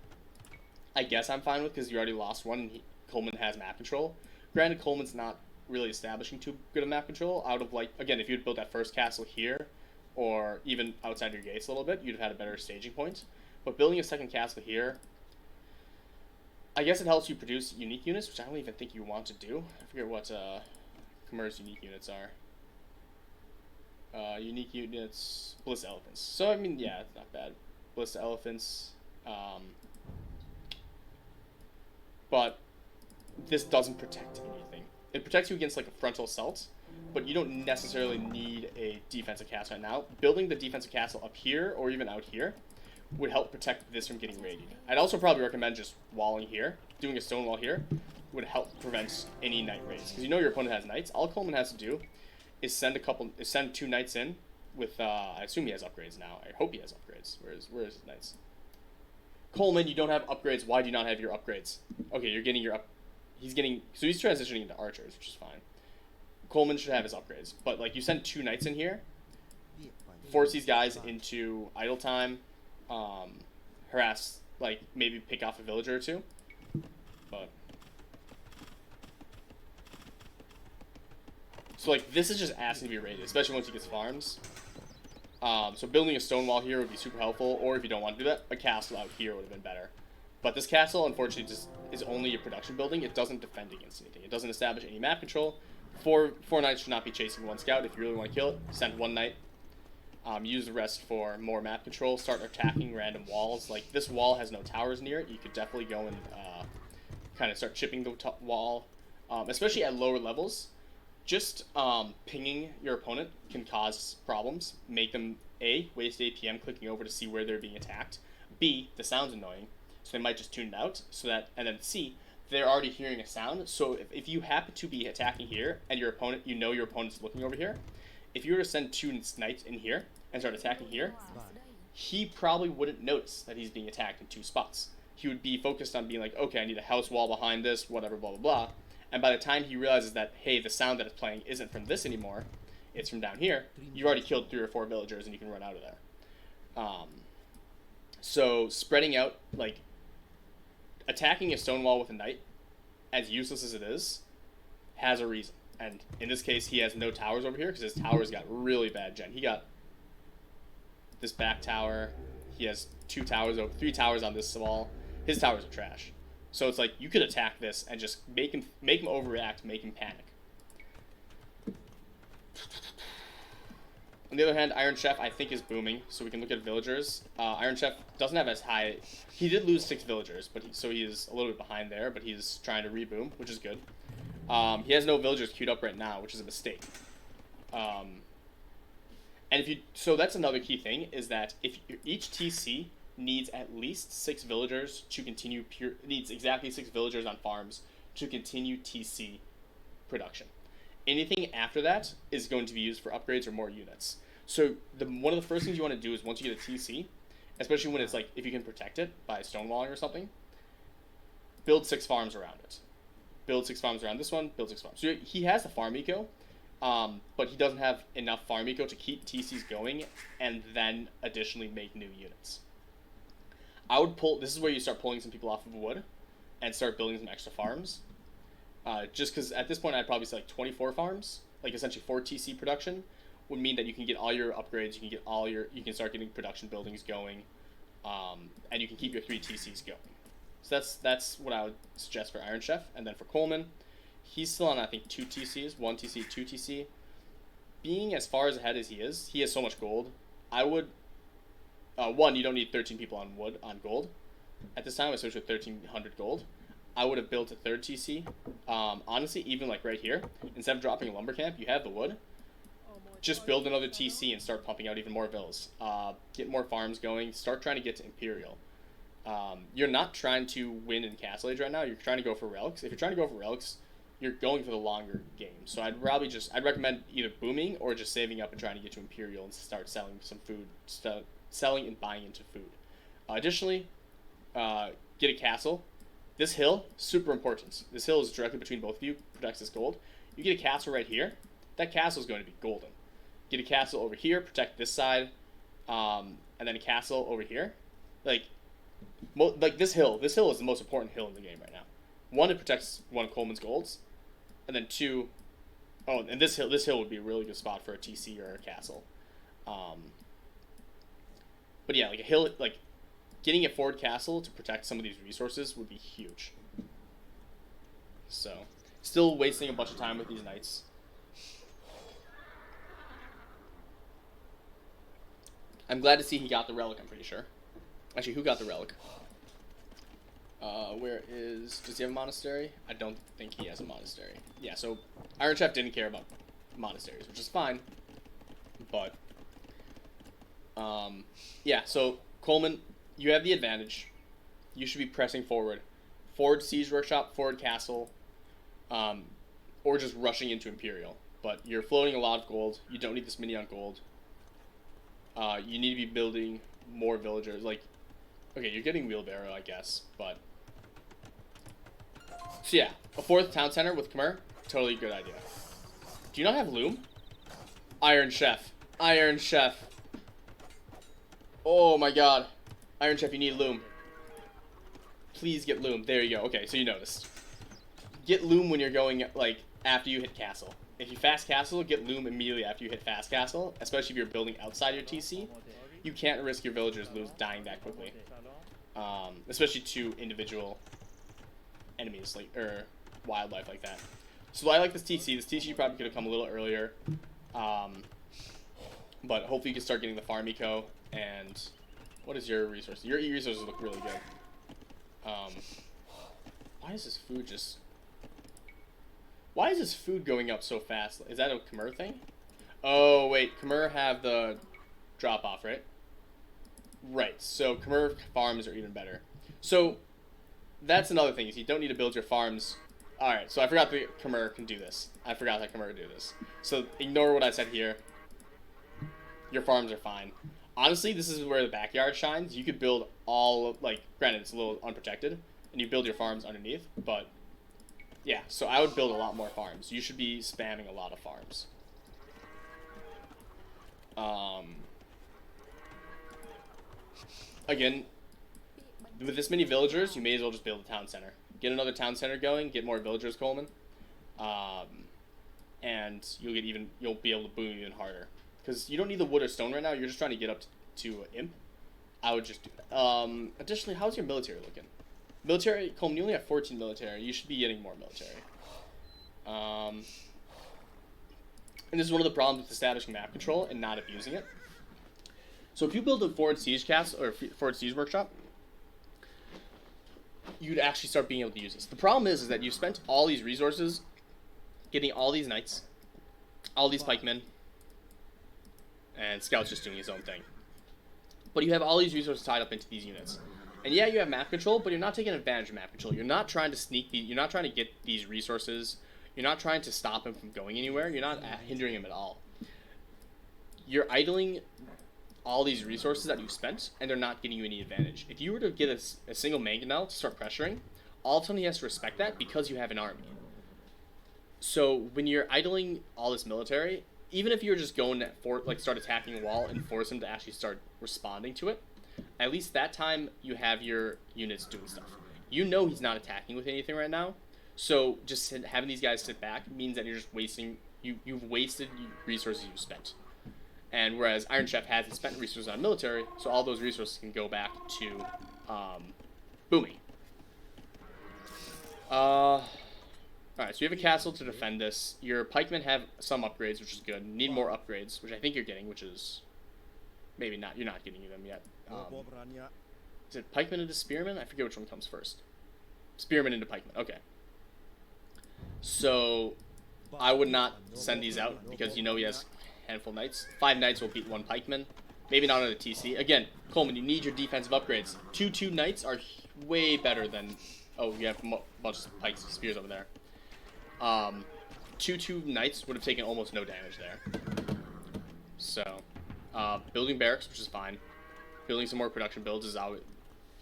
I guess I'm fine with, because you already lost one, and Coleman has map control. Granted, Coleman's not really establishing too good a map control. Out of, like, again, if you'd built that first castle here, or even outside your gates a little bit, you'd have had a better staging point. But building a second castle here, I guess it helps you produce unique units, which I don't even think you want to do. I forget what Khmer's unique units are. Unique units, Ballista Elephants. So, I mean, yeah, it's not bad. Ballista Elephants. But this doesn't protect anything. It protects you against, like, a frontal assault, but you don't necessarily need a defensive castle right now. Building the defensive castle up here, or even out here, would help protect this from getting raided. I'd also probably recommend just walling here. Doing a stone wall here would help prevent any knight raids, because you know your opponent has knights. All Coleman has to do is send 2 knights in with, I assume he has upgrades now. I hope he has upgrades. Where is his knights? Coleman, you don't have upgrades. Why do you not have your upgrades? Okay, you're getting your he's transitioning into archers, which is fine. Coleman should have his upgrades, but, like, you send 2 knights in here, force these guys into idle time, harass, like, maybe pick off a villager or 2, but... So, like, this is just asking to be raided, especially once he gets farms. So building a stone wall here would be super helpful, or if you don't want to do that, a castle out here would have been better. But this castle, unfortunately, just is only a production building. It doesn't defend against anything. It doesn't establish any map control. Four knights should not be chasing 1 scout. If you really want to kill it, send 1 knight. Use the rest for more map control. Start attacking random walls. Like, this wall has no towers near it. You could definitely go and kind of start chipping the wall, especially at lower levels. Just pinging your opponent can cause problems. Make them, A, waste APM clicking over to see where they're being attacked. B, the sound's annoying, so they might just tune it out. And then C, they're already hearing a sound. So if you happen to be attacking here, and your opponent, you know your opponent's looking over here, if you were to send 2 knights in here and start attacking here, he probably wouldn't notice that he's being attacked in 2 spots. He would be focused on being like, okay, I need a house wall behind this, whatever, blah, blah, blah. And by the time he realizes that, hey, the sound that it's playing isn't from this anymore, it's from down here, you've already killed 3 or 4 villagers and you can run out of there. So spreading out, like, attacking a stone wall with a knight, as useless as it is, has a reason. And in this case, he has no towers over here because his towers got really bad gen. He got this back tower. He has 3 towers on this wall. His towers are trash. So it's like you could attack this and just make him overreact, make him panic. On the other hand, Iron Chef I think is booming, so we can look at villagers. Iron Chef doesn't have as high. He did lose 6 villagers, but so he is a little bit behind there. But he's trying to reboom, which is good. He has no villagers queued up right now, which is a mistake. And so that's another key thing is that if each TC needs at least 6 villagers to continue needs exactly 6 villagers on farms to continue TC production. Anything after that is going to be used for upgrades or more units. So one of the first things you want to do is once you get a TC, especially when it's like if you can protect it by stonewalling or something, build 6 farms around it. Build 6 farms around this one, build 6 farms. So he has the farm eco, but he doesn't have enough farm eco to keep TCs going and then additionally make new units. I would this is where you start pulling some people off of wood and start building some extra farms. Just because at this point I'd probably say like 24 farms, like essentially 4 TC production, would mean that you can get all your upgrades, you can start getting production buildings going, and you can keep your 3 TCs going. So that's what I would suggest for Iron Chef. And then for Coleman, he's still on I think 2 TCs, 1 TC, 2 TC. Being as far as ahead as he has so much gold. I would one, you don't need 13 people on gold at this time, especially with 1,300 gold. I would have built a 3rd TC. Honestly, even like right here, instead of dropping a lumber camp, you have the wood. Just build another TC and start pumping out even more villas. Get more farms going. Start trying to get to Imperial. You're not trying to win in Castle Age right now. You're trying to go for relics. If you're trying to go for relics, you're going for the longer game. So I'd recommend either booming or just saving up and trying to get to Imperial and start selling some food, selling and buying into food. Additionally, get a castle. This hill, super important. This hill is directly between both of you, protects this gold. You get a castle right here, that castle is going to be golden. Get a castle over here, protect this side, and then a castle over here. Like this hill is the most important hill in the game right now. 1, it protects one of Coleman's golds, and then 2, and this hill would be a really good spot for a TC or a castle. But yeah, like a hill, like getting a forward castle to protect some of these resources would be huge. So, still wasting a bunch of time with these knights. I'm glad to see he got the relic, I'm pretty sure. Actually, who got the relic? Does he have a monastery? I don't think he has a monastery. Yeah, so Iron Chef didn't care about monasteries, which is fine. But, yeah, so Coleman, you have the advantage. You should be pressing forward. Forward Siege Workshop, forward Castle, or just rushing into Imperial. But you're floating a lot of gold. You don't need this mini on gold. You need to be building more villagers. Like, okay, you're getting wheelbarrow, I guess, but... So yeah, a 4th town center with Khmer, totally good idea. Do you not have loom? Iron Chef. Iron Chef. Oh my god. Iron Chef, you need loom. Please get loom. There you go. Okay, so you noticed. Get loom when you're going, like, after you hit castle. If you fast castle, get loom immediately after you hit fast castle, especially if you're building outside your TC. You can't risk your villagers dying that quickly. Especially to individual enemies, like, or wildlife like that. So I like this TC. This TC probably could have come a little earlier. But hopefully you can start getting the farm eco. And what is your resource? Your resources look really good. Why is this food just... Why is this food going up so fast? Is that a Khmer thing? Oh, wait. Khmer have the drop-off, right? Right. So Khmer farms are even better. So that's another thing, is you don't need to build your farms. Alright, so I forgot that Khmer can do this. I forgot that Khmer can do this. So ignore what I said here. Your farms are fine. Honestly, this is where the backyard shines. You could build all, like, granted, it's a little unprotected, and you build your farms underneath, but... Yeah, so I would build a lot more farms. You should be spamming a lot of farms. Again, with this many villagers, you may as well just build a town center. Get another town center going, get more villagers, Coleman. and you'll be able to boom even harder. Because you don't need the wood or stone right now. You're just trying to get up to imp. I would just do that. Additionally, how's your military looking? Military, Coleman, you only have 14 military. You should be getting more military. And this is one of the problems with establishing map control and not abusing it. So if you build a forward siege castle or forward siege workshop, you'd actually start being able to use this. The problem is that you've spent all these resources getting all these knights, all these pikemen, and Scout's just doing his own thing. But you have all these resources tied up into these units. And yeah, you have map control, but you're not taking advantage of map control. You're not trying to you're not trying to get these resources. You're not trying to stop him from going anywhere. You're not hindering him at all. You're idling all these resources that you've spent, and they're not getting you any advantage. If you were to get a single mangonel to start pressuring, all of a sudden he has to respect that because you have an army. So when you're idling all this military, even if you're just going to start attacking a wall and force him to actually start responding to it, at least that time you have your units doing stuff. You know he's not attacking with anything right now, so just having these guys sit back means that you're just wasting, you've wasted resources you've spent. And whereas Iron Chef hasn't spent resources on military, so all those resources can go back to booming. Alright, so you have a castle to defend this. Your pikemen have some upgrades, which is good. You need more upgrades, which I think you're getting, which is maybe not. You're not getting them yet. Is it pikemen into spearmen? I forget which one comes first. Spearmen into pikemen. Okay. So I would not send these out because you know he has a handful of knights. 5 knights will beat 1 pikeman. Maybe not on a TC. Again, Coleman, you need your defensive upgrades. 2 knights are way better than... Oh, you have a bunch of pikes and spears over there. 2 knights would have taken almost no damage there. So, building barracks, which is fine. Building some more production builds is out.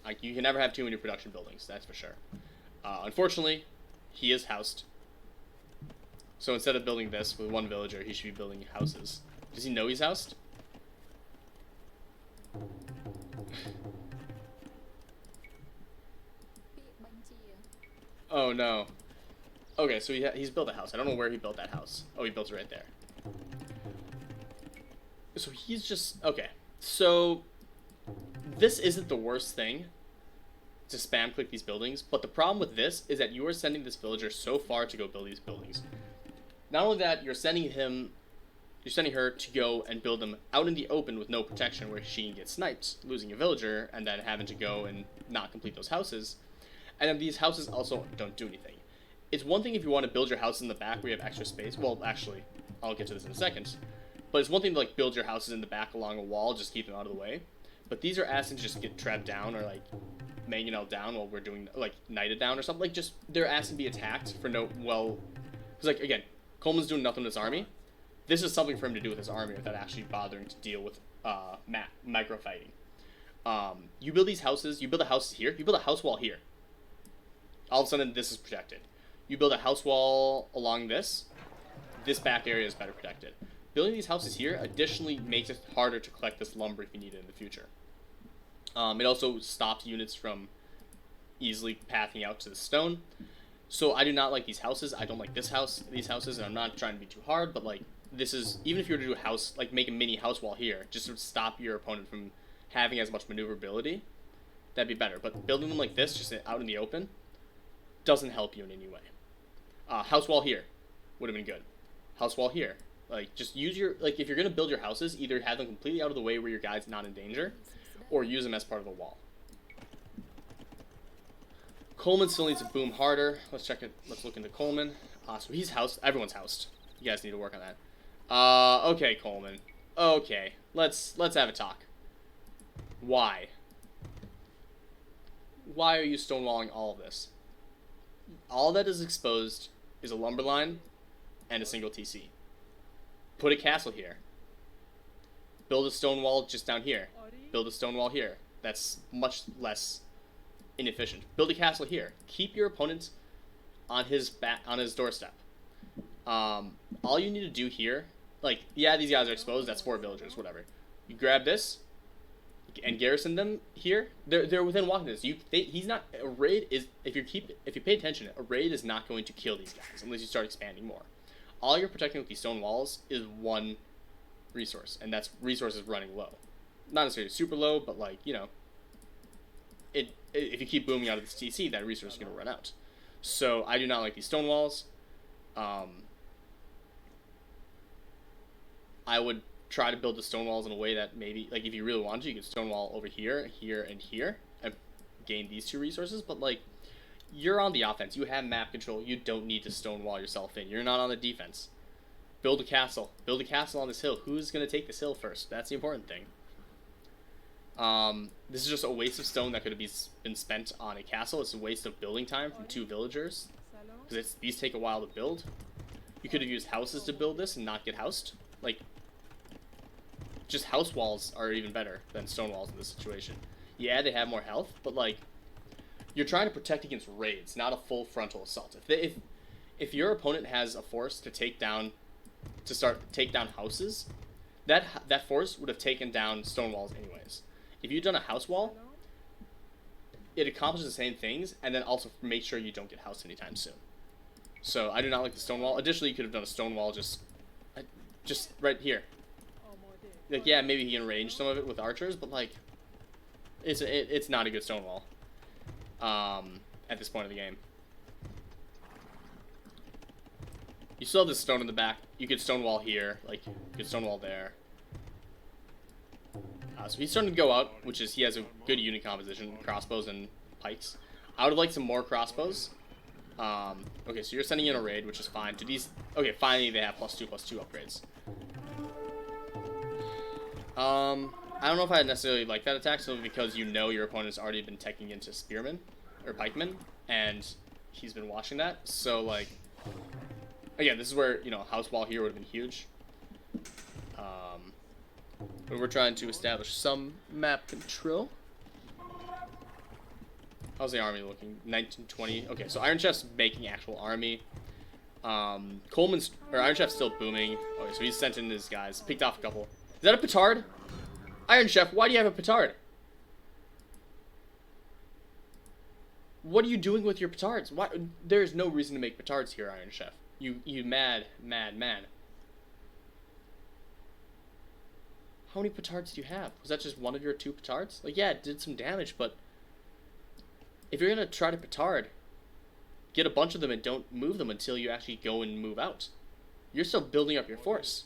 Like, you can never have too many production buildings, that's for sure. Unfortunately, he is housed. So instead of building this with 1 villager, he should be building houses. Does he know he's housed? Oh no. Okay, so he's built a house. I don't know where he built that house. Oh, he built it right there. So he's just... Okay. So this isn't the worst thing to spam click these buildings, but the problem with this is that you are sending this villager so far to go build these buildings. Not only that, you're sending her to go and build them out in the open with no protection where she can get sniped, losing a villager, and then having to go and not complete those houses. And then these houses also don't do anything. It's one thing if you want to build your house in the back where you have extra space. Well, actually, I'll get to this in a second. But it's one thing to like build your houses in the back along a wall, just keep them out of the way. But these are asking to just get trapped down or like mangonel down while we're doing like knighted down or something. Like just they're asking to be attacked for no because like again, Coleman's doing nothing with his army. This is something for him to do with his army without actually bothering to deal with micro fighting. You build these houses. You build a house here. You build a house wall here. All of a sudden, this is protected. You build a house wall along this. This back area is better protected. Building these houses here additionally makes it harder to collect this lumber if you need it in the future. It also stops units from easily pathing out to the stone. So I do not like these houses. I don't like these houses, and I'm not trying to be too hard, but like this is, even if you were to do a house, like make a mini house wall here, just to stop your opponent from having as much maneuverability, that'd be better. But building them like this, just out in the open, doesn't help you in any way. House wall here would have been good. House wall here. Like, just use your, like, if you're going to build your houses, either have them completely out of the way where your guy's not in danger, or use them as part of a wall. Coleman still needs to boom harder. Let's check it. Let's look into Coleman. So he's housed. Everyone's housed. You guys need to work on that. Okay, Coleman. Okay. Let's have a talk. Why? Why are you stonewalling all of this? All that is exposed is a lumber line and a single TC. Put a castle here. Build a stone wall just down here. Build a stone wall here. That's much less inefficient. Build a castle here. Keep your opponent on his doorstep. All you need to do here, like, yeah, these guys are exposed. That's 4 villagers, whatever. You grab this and garrison them here. They're within walking distance. He's not a raid is if you pay attention, a raid is not going to kill these guys unless you start expanding more. all you're protecting with these stone walls is one resource, and that's resources running low. Not necessarily super low, but like, you know, if you keep booming out of this TC, that resource is going to run out. So I do not like these stone walls. I would try to build the stone walls in a way that maybe, like, if you really wanted to, you could stone wall over here, here, and here, and gain these two resources. But like, you're on the offense. You have map control. You don't need to stone wall yourself in. You're not on the defense. Build a castle. Build a castle on this hill. Who's going to take this hill first? That's the important thing. This is just a waste of stone that could have been spent on a castle. It's a waste of building time from 2 villagers, because these take a while to build. You could have used houses to build this and not get housed. Like, just house walls are even better than stone walls in this situation. Yeah, they have more health, but like, you're trying to protect against raids, not a full frontal assault. If your opponent has a force to take down houses, that force would have taken down stone walls anyways. If you've done a house wall, it accomplishes the same things, and then also make sure you don't get housed anytime soon. So I do not like the stone wall. Additionally, you could have done a stone wall just right here. Like, yeah, maybe he can range some of it with archers, but like, it's not a good stone wall at this point of the game. You still have this stone in the back. You could stone wall here, like, you could stone wall there. So he's starting to go out, which is, he has a good unit composition, crossbows and pikes. I would have liked some more crossbows. Okay, so you're sending in a raid, which is fine. Do these... Okay, finally they have +2/+2 upgrades. I don't know if I necessarily like that attack, simply because you know your opponent's already been teching into spearmen, or pikemen, and he's been watching that. So, like... Again, this is where, you know, house wall here would have been huge. But we're trying to establish some map control. How's the army looking? 1920. Okay, so Iron Chef's making actual army. Iron Chef's still booming. Okay, so he's sent in his guys. Picked off a couple. Is that a petard? Iron Chef, why do you have a petard? What are you doing with your petards? Why? There's no reason to make petards here, Iron Chef. You mad man. How many petards do you have? Was that just one of your 2 petards? Like, yeah, it did some damage, but if you're gonna try to petard, get a bunch of them and don't move them until you actually go and move out. You're still building up your force.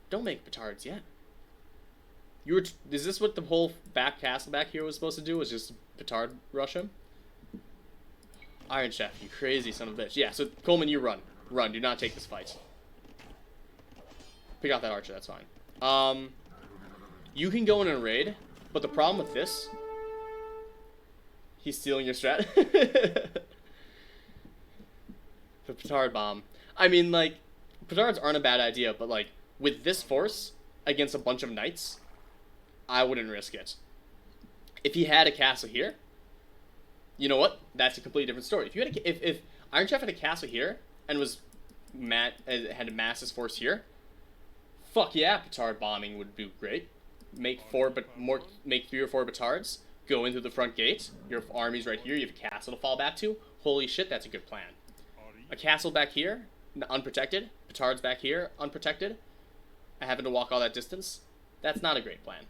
Don't make petards yet. Is this what the whole back castle back here was supposed to do? Was just petard rush him? Iron Chef, you crazy son of a bitch. Yeah, so Coleman, you run. Run, do not take this fight. Pick out that archer, that's fine. You can go in a raid, but the problem with this... He's stealing your strat. The petard bomb. I mean, like, petards aren't a bad idea, but like, with this force against a bunch of knights, I wouldn't risk it. If he had a castle here, you know what? That's a completely different story. If Iron Chef had a castle here and had to mass his force here, fuck yeah, petard bombing would be great. Make 3 or 4 petards, go into the front gate. Your army's right here. You have a castle to fall back to. Holy shit, that's a good plan. A castle back here, unprotected. Petards back here, unprotected. Having to walk all that distance. That's not a great plan.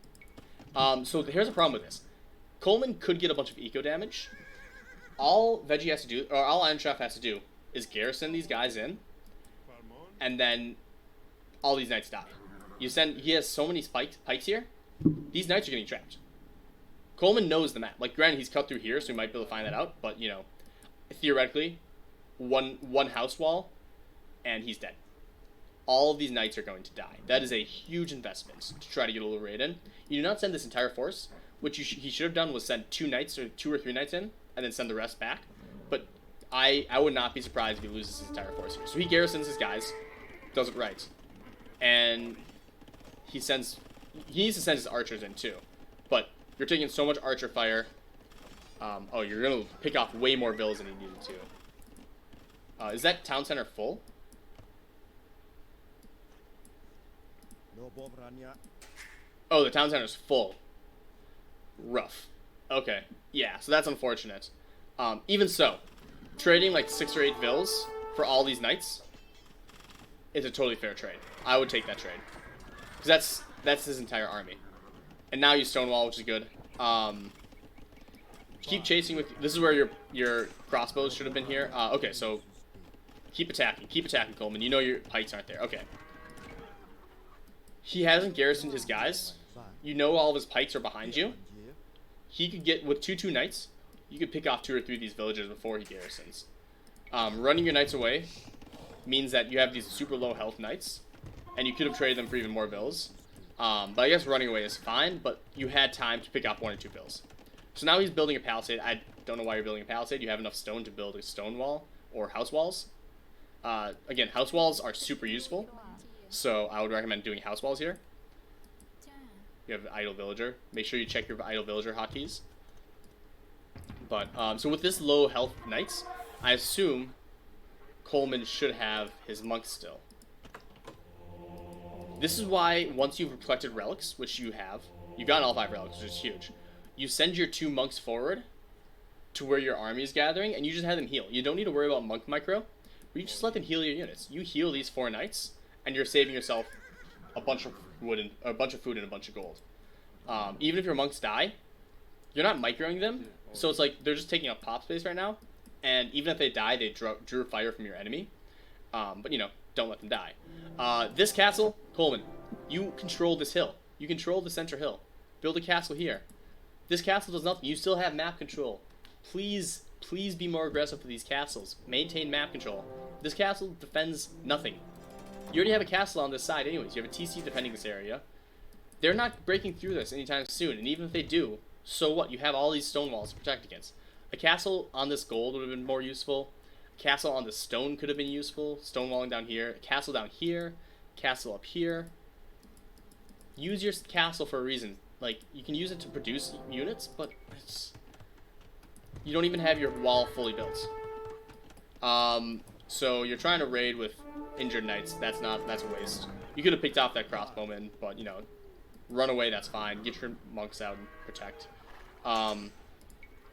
So here's a problem with this. Coleman could get a bunch of eco damage. All Veggie has to do, or all Iron Chef has to do, is garrison these guys in, and then all these knights die. He has so many pikes here. These knights are getting trapped. Coleman knows the map. Like, granted, he's cut through here, so he might be able to find that out. But, you know, theoretically, one house wall, and he's dead. All of these knights are going to die. That is a huge investment to try to get a little raid in. You do not send this entire force. What he should have done was send 2 knights, or 2 or 3 knights in, and then send the rest back. But I would not be surprised if he loses his entire force here. So he garrisons his guys, does it right, and he needs to send his archers in too. But you're taking so much archer fire. Oh, you're gonna pick off way more villas than you needed to. Is that town center full? Oh, the town center's full. Rough. Okay. Yeah, so that's unfortunate. Even so, trading like 6 or 8 vills for all these knights it's a totally fair trade. I would take that trade. Because that's his entire army. And now you stonewall, which is good. Keep chasing with... This is where your crossbows should have been here. Okay, so keep attacking. Keep attacking, Coleman. You know your pikes aren't there. Okay. He hasn't garrisoned his guys. You know all of his pikes are behind you. He could get... With 2/2 knights, you could pick off 2 or 3 of these villagers before he garrisons. Running your knights away means that you have these super low health knights. And you could have traded them for even more bills. But I guess running away is fine, but you had time to pick up 1 or 2 bills. So now he's building a palisade. I don't know why you're building a palisade. You have enough stone to build a stone wall or house walls. Again, house walls are super useful. So I would recommend doing house walls here. You have an idle villager. Make sure you check your idle villager hotkeys. But, so with this low health knights, I assume Coleman should have his monks still. This is why once you've collected relics, which you have, you've gotten all 5 relics, which is huge. You send your 2 monks forward to where your army is gathering, and you just have them heal. You don't need to worry about monk micro. You just let them heal your units. You heal these 4 knights, and you're saving yourself a bunch of wood and a bunch of food and a bunch of gold. Even if your monks die, you're not microing them, so it's like they're just taking up pop space right now. And even if they die, they drew fire from your enemy. But you know, don't let them die. This castle, Coleman, you control this hill. You control the center hill. Build a castle here. This castle does nothing. You still have map control. Please, please be more aggressive with these castles. Maintain map control. This castle defends nothing. You already have a castle on this side anyways. You have a TC defending this area. They're not breaking through this anytime soon. And even if they do, so what? You have all these stone walls to protect against. A castle on this gold would have been more useful. A castle on the stone could have been useful. Stone walling down here. A castle down here. Castle up here. Use your castle for a reason. Like, you can use it to produce units, but you don't even have your wall fully built. So you're trying to raid with injured knights. That's a waste. You could have picked off that crossbowman, but, you know, run away, that's fine. Get your monks out and protect. And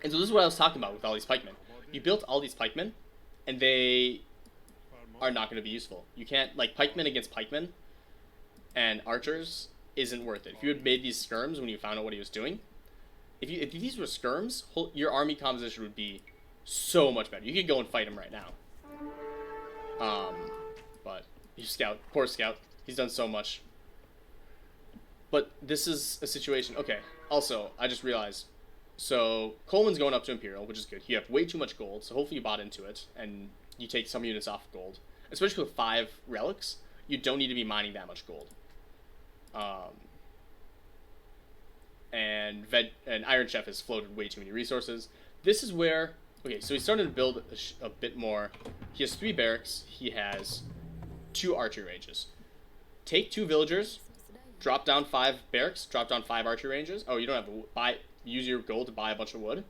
so this is what I was talking about with all these pikemen. You built all these pikemen, and they are not going to be useful. You can't, like, pikemen against pikemen and archers isn't worth it. If you had made these skirms when you found out what he was doing, if these were skirms, your army composition would be so much better. You could go and fight him right now. But you scout, poor scout, he's done so much. But this is a situation. Okay, also, I just realized, so Coleman's going up to Imperial, which is good. You have way too much gold, so hopefully you bought into it, and you take some units off gold. Especially with 5 relics, you don't need to be mining that much gold. And Iron Chef has floated way too many resources. This is where, okay, so he's starting to build a bit more. He has 3 barracks. He has 2 archery ranges. Take 2 villagers, drop down 5 barracks, drop down 5 archery ranges. Oh, you don't have to use your gold to buy a bunch of wood,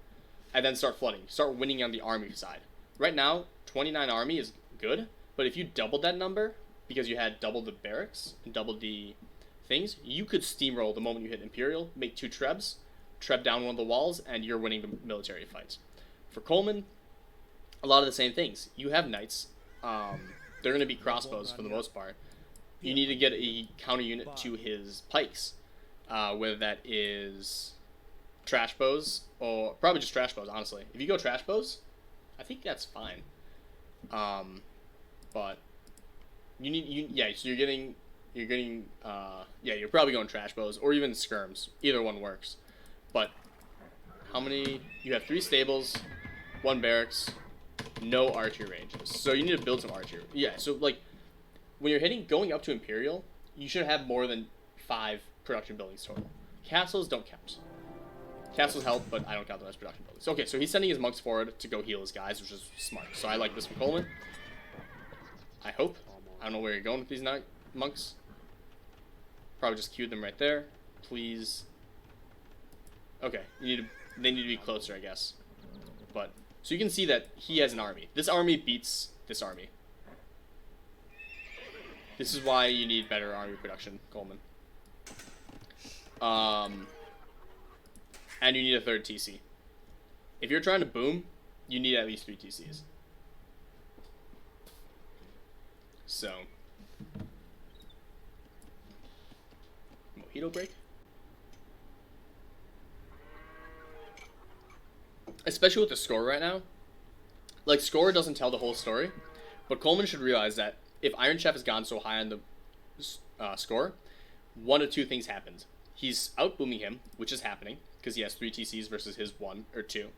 and then start flooding. Start winning on the army side. Right now, 29 army is good, but if you doubled that number, because you had double the barracks and double the things, you could steamroll the moment you hit Imperial, make 2 trebs, treb down one of the walls, and you're winning the military fights. For Coleman, a lot of the same things. You have knights. They're going to be crossbows for the most part. You need to get a counter unit to his pikes, whether that is trash bows, or probably just trash bows, honestly. If you go trash bows, I think that's fine. But so you're probably going trash bows or even skirms. Either one works. But how many? You have 3 stables, 1 barracks, no archery ranges. So you need to build some archery. Yeah, so like when you're going up to Imperial, you should have more than 5 production buildings total. Castles don't count. Castles help, but I don't count them as production buildings. Okay, so he's sending his monks forward to go heal his guys, which is smart. So I like this from Coleman. I hope. I don't know where you're going with these monks. Probably just queued them right there. Please. Okay, they need to be closer, I guess. But so you can see that he has an army. This army beats this army. This is why you need better army production, Coleman. And you need a 3rd TC. If you're trying to boom, you need at least 3 TCs. So, Mojito break. Especially with the score right now. Like, score doesn't tell the whole story, but Coleman should realize that if Iron Chef has gone so high on the score, one of two things happens. He's out-booming him, which is happening, because he has 3 TCs versus his 1 or 2.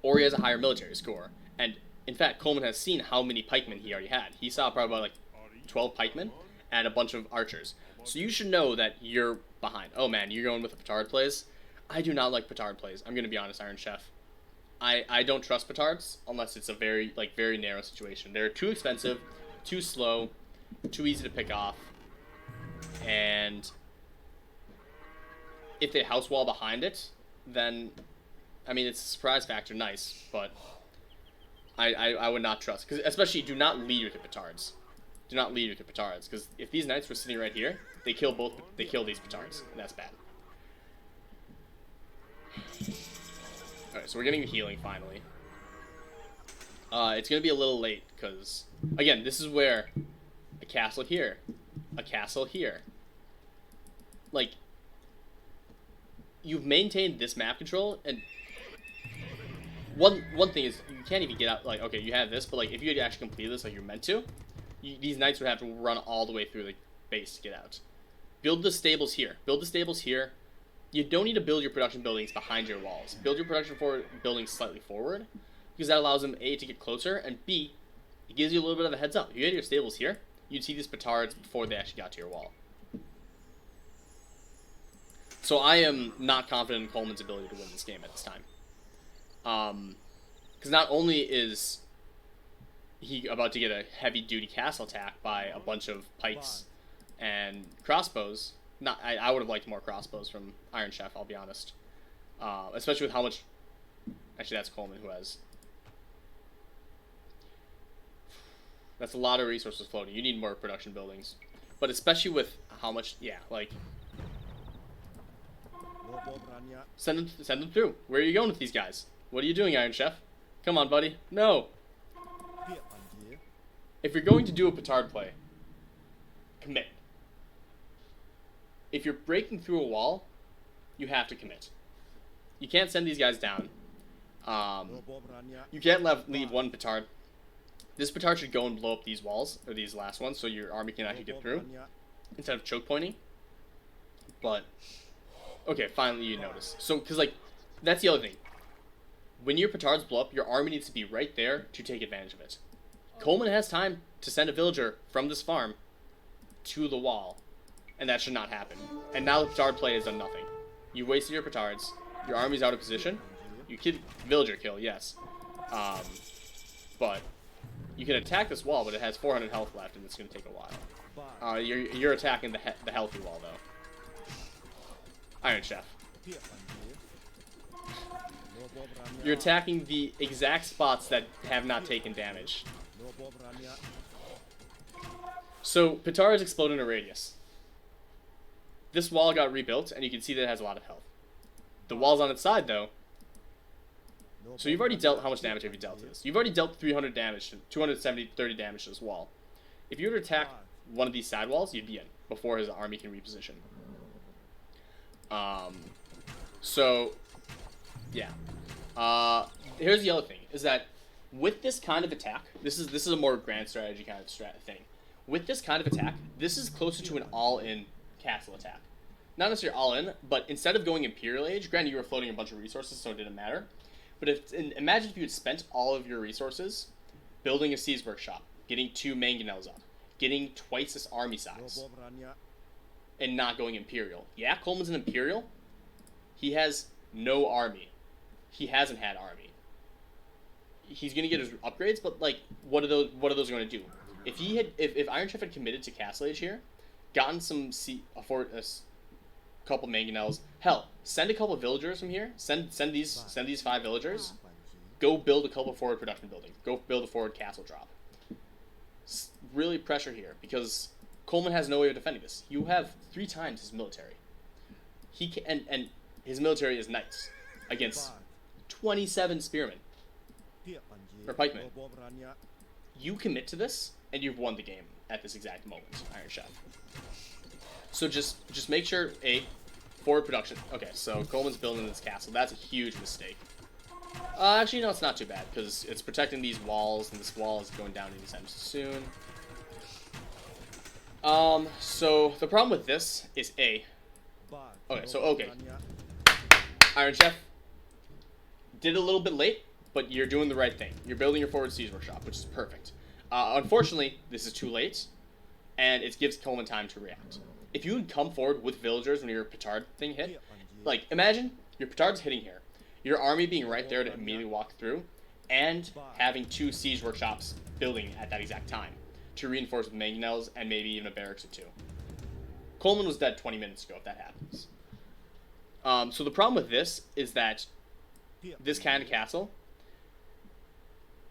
Or he has a higher military score. And, in fact, Coleman has seen how many pikemen he already had. He saw probably about, like, 12 pikemen and a bunch of archers. So you should know that you're behind. Oh, man, you're going with the petard plays? I do not like petard plays. I'm going to be honest, Iron Chef. I don't trust petards unless it's a very narrow situation. They're too expensive, too slow, too easy to pick off, and if they house wall behind it, then, I mean, it's a surprise factor, nice, but I would not trust. Because especially, do not lead with your petards. Do not lead with your petards, because if these knights were sitting right here, they kill these petards, and that's bad. Alright, so we're getting the healing finally. It's gonna be a little late, because, again, this is where a castle here, a castle here. Like, you've maintained this map control, and one thing is, you can't even get out, like, okay, you have this, but, like, if you had actually completed this like you're meant to, these knights would have to run all the way through the base to get out. Build the stables here. Build the stables here. You don't need to build your production buildings behind your walls. Build your production buildings slightly forward, because that allows them, A, to get closer, and B, it gives you a little bit of a heads up. If you had your stables here, you'd see these petards before they actually got to your wall. So I am not confident in Coleman's ability to win this game at this time. Because not only is he about to get a heavy-duty castle attack by a bunch of pikes and crossbows. I would have liked more crossbows from Iron Chef, I'll be honest. Especially with how much... Actually, that's Coleman who has... That's a lot of resources floating. You need more production buildings. But especially with how much... Yeah, like... Send them through. Where are you going with these guys? What are you doing, Iron Chef? Come on, buddy. No! If you're going to do a petard play, commit. If you're breaking through a wall, you have to commit. You can't send these guys down. You can't leave one petard. This petard should go and blow up these walls, or these last ones, so your army can actually get through, instead of choke pointing. But, okay, finally you notice. So, because, like, that's the other thing. When your petards blow up, your army needs to be right there to take advantage of it. Coleman has time to send a villager from this farm to the wall. And that should not happen. And now the petard play has done nothing. You wasted your petards. Your army's out of position. You killed villager kill, yes. But you can attack this wall, but it has 400 health left, and it's going to take a while. You're attacking the healthy wall, though. Iron Chef. You're attacking the exact spots that have not taken damage. So, petards explode in a radius. This wall got rebuilt, and you can see that it has a lot of health. The wall's on its side, though. So you've already dealt, how much damage have you dealt to this? You've already dealt 300 damage, 30 damage to this wall. If you were to attack one of these side walls, you'd be in, before his army can reposition. So, yeah. Here's the other thing, is that with this kind of attack, this is a more grand strategy kind of thing. With this kind of attack, this is closer to an all-in castle attack. Not necessarily all-in, but instead of going Imperial Age, granted you were floating a bunch of resources, so it didn't matter. But imagine if you had spent all of your resources building a siege workshop, getting 2 mangonels up, getting twice this army size, and not going Imperial. Yeah, Coleman's an Imperial. He has no army. He hasn't had army. He's gonna get his upgrades, but like, what are those going to do? If Iron Chef had committed to Castle Age here, gotten a couple mangonels, hell, send a couple villagers from here. Send these 5 villagers. Go build a couple forward production buildings. Go build a forward castle drop. Really pressure here, because Coleman has no way of defending this. You have 3 times his military. He can, and his military is knights against 27 spearmen or pikemen. you commit to this, and you've won the game at this exact moment, Iron Chef. So just make sure, forward production. Okay, so Coleman's building this castle. That's a huge mistake. Actually, no, it's not too bad, because it's protecting these walls, and this wall is going down anytime soon. So the problem with this is okay, Iron Chef did a little bit late, but you're doing the right thing. You're building your forward siege workshop, which is perfect. Unfortunately, this is too late, and it gives Coleman time to react. If you would come forward with villagers when your petard thing hit, like, imagine your petard's hitting here, your army being right there to immediately walk through, and having 2 siege workshops building at that exact time to reinforce with mangonels and maybe even a barracks or 2. Coleman was dead 20 minutes ago if that happens. So the problem with this is that this kind of castle,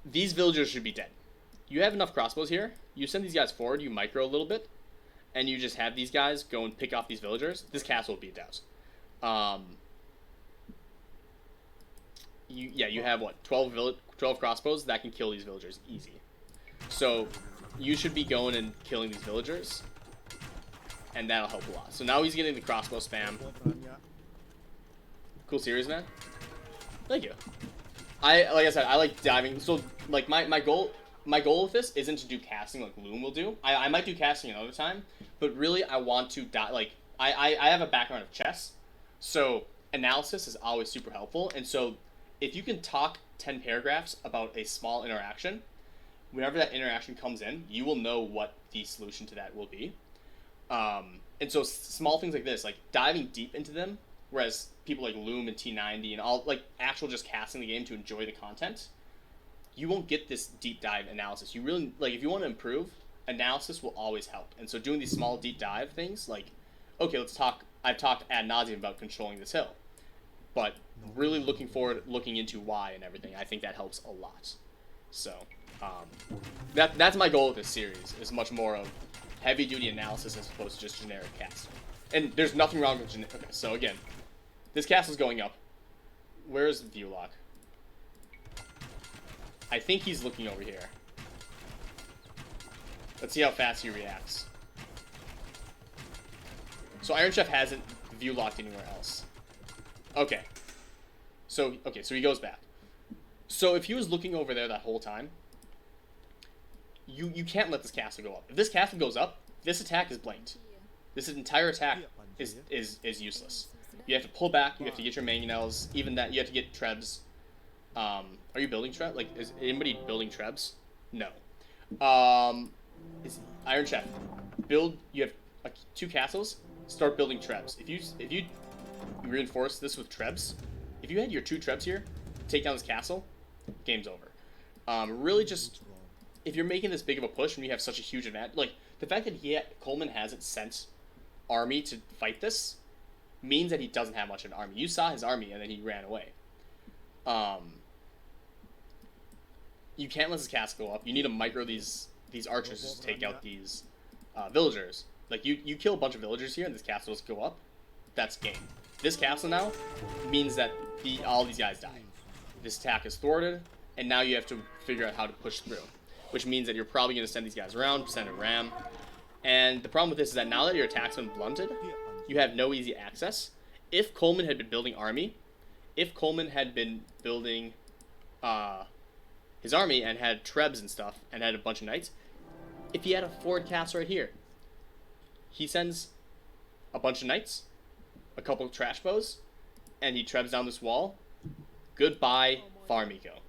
these villagers should be dead. You have enough crossbows here. You send these guys forward, you micro a little bit, and you just have these guys go and pick off these villagers. This castle will be doused. You have what, 12 crossbows that can kill these villagers easy. So you should be going and killing these villagers, and that'll help a lot. So now he's getting the crossbow spam. Cool series, man. Thank you. Like I said, I like diving. So like my goal with this isn't to do casting like Loom will do. I might do casting another time, but really I want to I have a background of chess, so analysis is always super helpful. And so if you can talk 10 paragraphs about a small interaction, whenever that interaction comes in, you will know what the solution to that will be. And so small things like this, like diving deep into them, whereas people like Loom and T90 and all, like, actual just casting the game to enjoy the content, you won't get this deep dive analysis. You really, like, if you want to improve, analysis will always help. And so doing these small deep dive things, like, okay, I've talked ad nauseum about controlling this hill, but really looking into why and everything, I think that helps a lot. So that's my goal with this series, is much more of heavy duty analysis as opposed to just generic casting. And there's nothing wrong with generic. Okay, so again, this castle's going up. Where's Viewlock? I think he's looking over here. Let's see how fast he reacts. So Iron Chef hasn't Viewlocked anywhere else. Okay. So he goes back. So if he was looking over there that whole time, you can't let this castle go up. If this castle goes up, this attack is blanked. This entire attack is useless. You have to pull back, you have to get your mangonels, even that, you have to get trebs. Are you building trebs? Like, is anybody building trebs? No. Is Iron Chef, you have 2 castles, start building trebs. If you reinforce this with trebs, if you had your 2 trebs here, take down this castle, game's over. Really just, if you're making this big of a push when you have such a huge advantage, like, the fact that Coleman hasn't sent army to fight this means that he doesn't have much of an army. You saw his army and then he ran away. You can't let this castle go up. You need to micro these archers to take out these villagers. Like, you kill a bunch of villagers here and this castle doesn't go up, that's game. This castle now means that all these guys die. This attack is thwarted, and now you have to figure out how to push through, which means that you're probably going to send these guys around, send a ram. And the problem with this is that now that your attack's been blunted, you have no easy access. If Coleman had been building army, if Coleman had been building his army and had trebs and stuff and had a bunch of knights, if he had a forward castle right here, he sends a bunch of knights, a couple of trash bows, and he trebs down this wall. Goodbye, Farm Eco.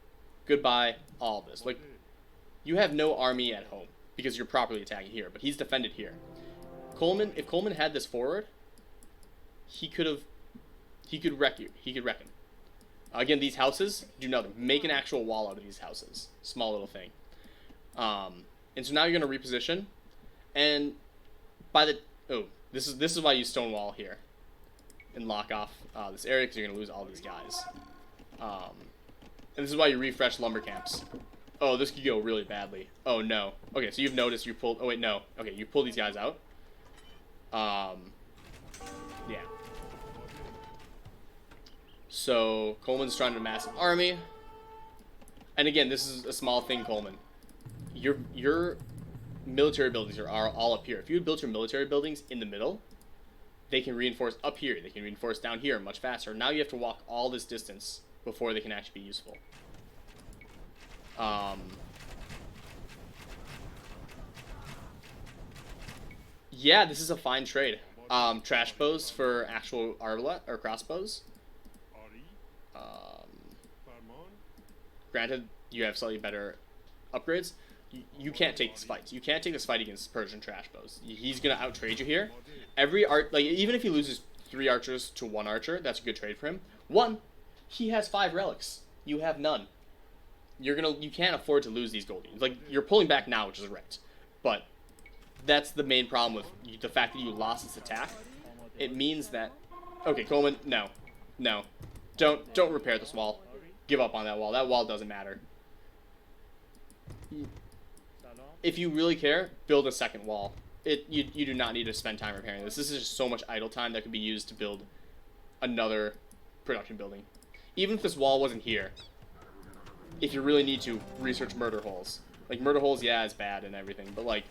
Goodbye, all of this. Like, you have no army at home because you're properly attacking here, but he's defended here. If Coleman had this forward, he could wreck you. He could wreck him. Again, these houses do nothing. Make an actual wall out of these houses. Small little thing. And so now you're going to reposition, and this is why you stonewall here and lock off this area, because you're going to lose all these guys. And this is why you refresh lumber camps. Oh, this could go really badly. Oh, no. Okay, so you've noticed you pulled... Oh, wait, no. Okay, you pull these guys out. Yeah. So, Coleman's trying to amass an army. And again, this is a small thing, Coleman. your military buildings are all up here. If you had built your military buildings in the middle, they can reinforce up here. They can reinforce down here much faster. Now you have to walk all this distance before they can actually be useful. Yeah, this is a fine trade. Trash bows for actual arbalete or crossbows. Granted, you have slightly better upgrades. You can't take this fight. You can't take this fight against Persian trash bows. He's gonna outtrade you here. Even if he loses 3 archers to 1 archer, that's a good trade for him. 1, he has 5 relics. You have none. You can't afford to lose these gold units. Like, you're pulling back now, which is right, but that's the main problem with the fact that you lost this attack. It means that, okay, Coleman, no, don't repair this wall. Give up on that wall. That wall doesn't matter. If you really care, build a second wall. You do not need to spend time repairing this. This is just so much idle time that could be used to build another production building. Even if this wall wasn't here, if you really need to, research murder holes. Like, murder holes, yeah, is bad and everything, but like,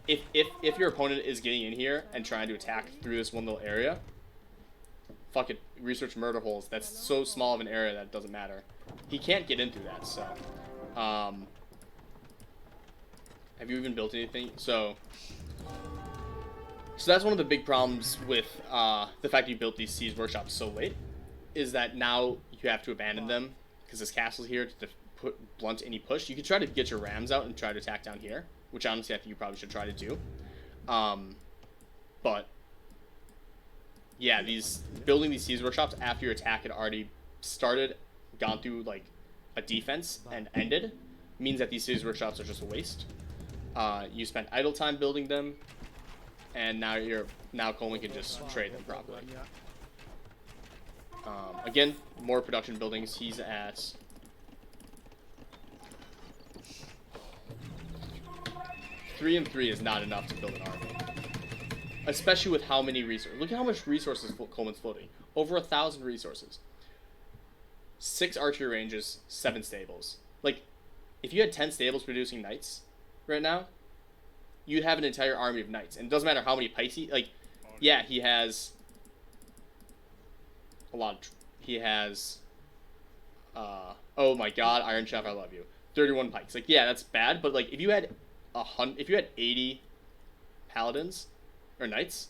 if your opponent is getting in here and trying to attack through this one little area, fuck it, research murder holes. That's so small of an area that it doesn't matter. He can't get in through that, so. Have you even built anything? So that's one of the big problems with the fact that you built these siege workshops so late, is that now you have to abandon them because this castle's here to blunt any push. You could try to get your rams out and try to attack down here, which honestly I think you probably should try to do. But yeah, building these siege workshops after your attack had already started, gone through like a defense and ended, means that these siege workshops are just a waste. You spent idle time building them, and now Coleman can just trade them properly. Again, more production buildings. He's at 3 and 3 is not enough to build an army, especially with how many resources. Look at how much resources Coleman's floating. Over 1,000 resources. 6 archery ranges, 7 stables. Like, if you had 10 stables producing knights right now, you'd have an entire army of knights. And it doesn't matter how many pikes yeah, he has a lot. He has, oh my god, Iron Chef, I love you. 31 pikes. Like, yeah, that's bad, but like, if you had 80 paladins or knights,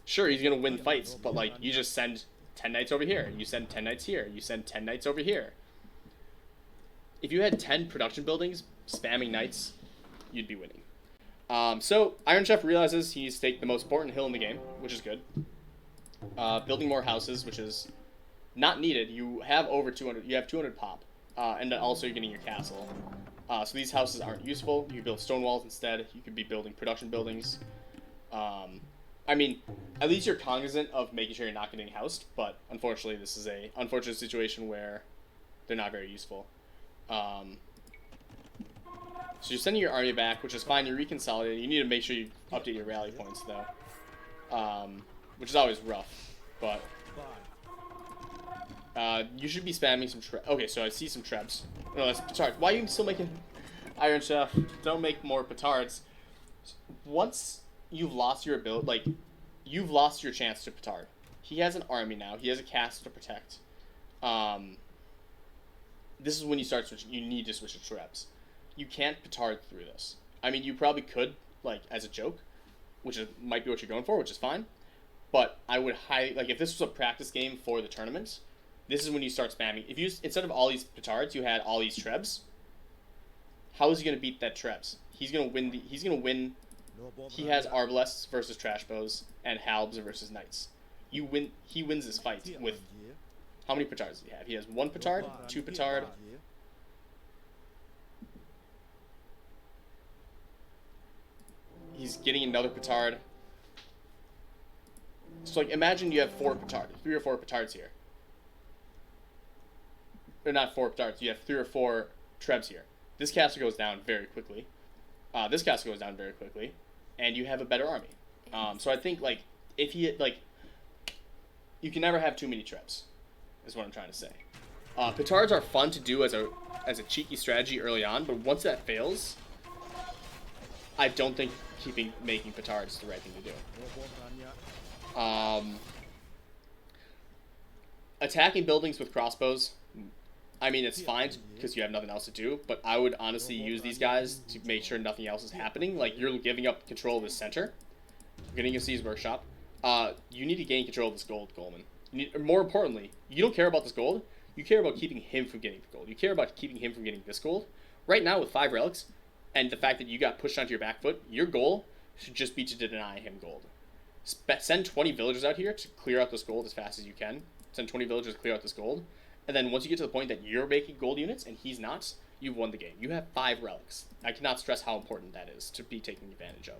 sure, he's gonna win fights, but like, you just send 10 knights over here, you send 10 knights here, you send 10 knights over here. If you had 10 production buildings spamming knights, you'd be winning. So Iron Chef realizes he's taken the most important hill in the game, which is good. Building more houses, which is not needed. You have over 200. You have 200 pop, and then also you're getting your castle. So these houses aren't useful. You build stone walls instead. You could be building production buildings. I mean, at least you're cognizant of making sure you're not getting housed. But unfortunately, this is a unfortunate situation where they're not very useful. So you're sending your army back, which is fine. You're reconsolidating. You need to make sure you update your rally points, though, which is always rough. But you should be spamming some okay, so I see some trebs. No, that's petards. Why are you still making Iron Chef? Don't make more petards. Once you've lost your ability, like, you've lost your chance to petard. He has an army now. He has a castle to protect. This is when you start switching. You need to switch to trebs. You can't petard through this. I mean, you probably could, like, as a joke, which might be what you're going for, which is fine. But I would if this was a practice game for the tournament, this is when you start spamming. If you, instead of all these petards, you had all these trebs, how is he going to beat that trebs? He's going to win. He has arbalests versus trash bows and halbs versus knights. He wins this fight with, how many petards does he have? He has 1 petard, 2 petard. He's getting another petard. So, like, imagine you have 3 or 4 petards here. Or not 4 petards, you have 3 or 4 trebs here. This castle goes down very quickly. This castle goes down very quickly. And you have a better army. So I think, like, if he, like, you can never have too many trebs, is what I'm trying to say. Petards are fun to do as a as a cheeky strategy early on, but once that fails, I don't think making petards is the right thing to do. Attacking buildings with crossbows, I mean, it's fine because you have nothing else to do, but I would honestly use these guys to make sure nothing else is happening. Like, you're giving up control of the center. You're getting a Siege Workshop. You need to gain control of this gold, Coleman. More importantly, you don't care about this gold. You care about keeping him from getting the gold. You care about keeping him from getting this gold. Right now, with 5 relics, and the fact that you got pushed onto your back foot, your goal should just be to deny him gold. Send 20 villagers out here to clear out this gold as fast as you can. Send 20 villagers to clear out this gold. And then once you get to the point that you're making gold units and he's not, you've won the game. You have 5 relics. I cannot stress how important that is to be taken advantage of.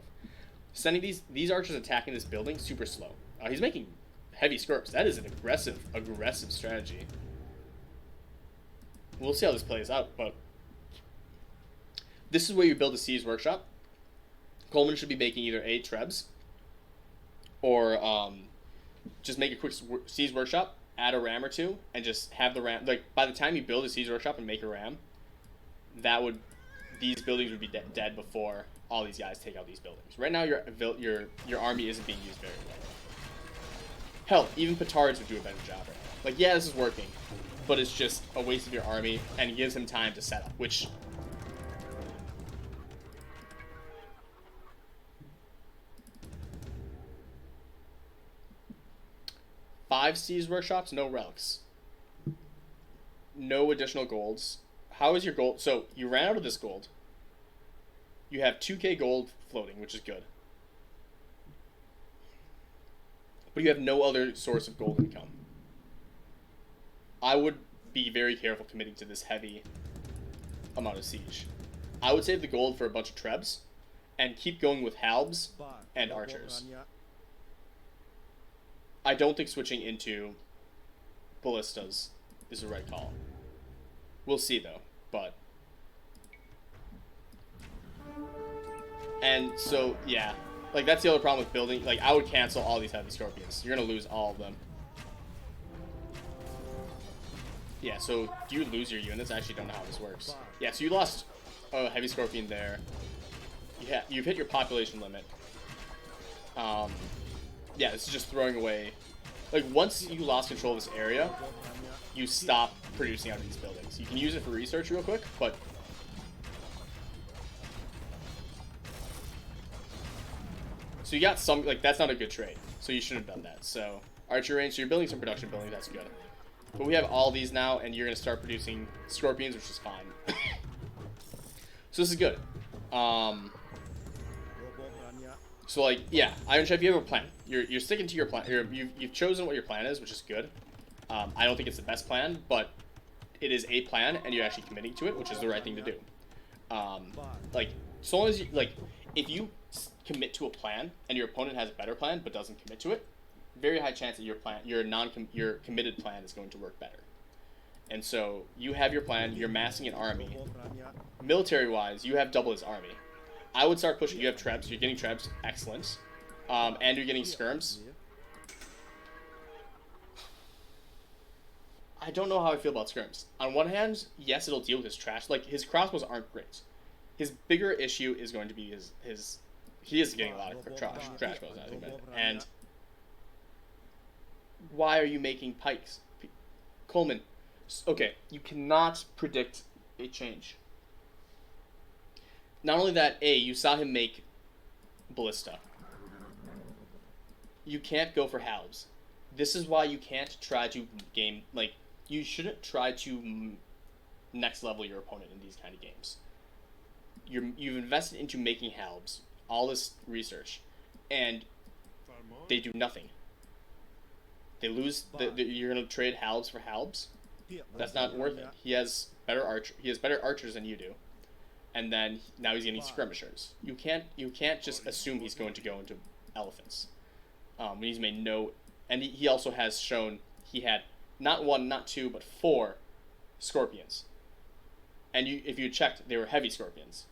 Sending these archers attacking this building super slow. He's making heavy skirps. That is an aggressive strategy. We'll see how this plays out, but this is where you build a Siege Workshop. Coleman should be making either 8 trebs or just make a quick Siege Workshop, add a ram or 2, and just have the ram. Like, by the time you build a Siege Workshop and make a ram, these buildings would be dead before all these guys take out these buildings. Right now, your army isn't being used very well. Hell, even petards would do a better job right now. Like, yeah, this is working, but it's just a waste of your army, and it gives him time to set up, which... Five Siege Workshops, no relics. No additional golds. How is your gold? So, you ran out of this gold. You have 2k gold floating, which is good. But you have no other source of gold income. I would be very careful committing to this heavy amount of siege. I would save the gold for a bunch of trebs and keep going with halbs and archers. I don't think switching into ballistas is the right call. We'll see though, but... And so, yeah. Like, that's the other problem with building. Like, I would cancel all these heavy scorpions. You're gonna lose all of them. Yeah, so do you lose your units? I actually don't know how this works. Yeah, so you lost a heavy scorpion there. You've hit your population limit. Yeah, this is just throwing away. Like, once you lost control of this area, you stop producing out of these buildings. You can use it for research real quick, but... So you got some, like, that's not a good trade. So you shouldn't have done that. So, archer range, so you're building some production buildings, that's good. But we have all these now, and you're going to start producing scorpions, which is fine. So this is good. So, like, yeah, Iron Chef, you have a plan. You're sticking to your plan. You've chosen what your plan is, which is good. I don't think it's the best plan, but it is a plan, and you're actually committing to it, which is the right thing to do. Like, so long as you, like, if you commit to a plan, and your opponent has a better plan, but doesn't commit to it, very high chance that your committed plan is going to work better. And so, you have your plan, you're massing an army. Military-wise, you have double his army. I would start pushing. You have trebs. You're getting trebs. Excellent. And you're getting skirms. I don't know how I feel about skirms. On one hand, yes, it'll deal with his trash. Like, his crossbows aren't great. His bigger issue is going to be his he is getting a lot of trash bows, I think. And why are you making pikes? Coleman, okay, you cannot predict a change. Not only that, you saw him make ballista. You can't go for halbs. This is why you can't try to game, like, you shouldn't try to next level your opponent in these kind of games. You've invested into making halbs, all this research, and they do nothing. They lose, you're going to trade halbs for halbs? That's not worth it. He has better archers than you do. And then now he's getting skirmishers. You can't just assume he's going to go into elephants. When he's made no, and he also has shown he had not 1, not 2, but 4 scorpions. And if you checked, they were heavy scorpions.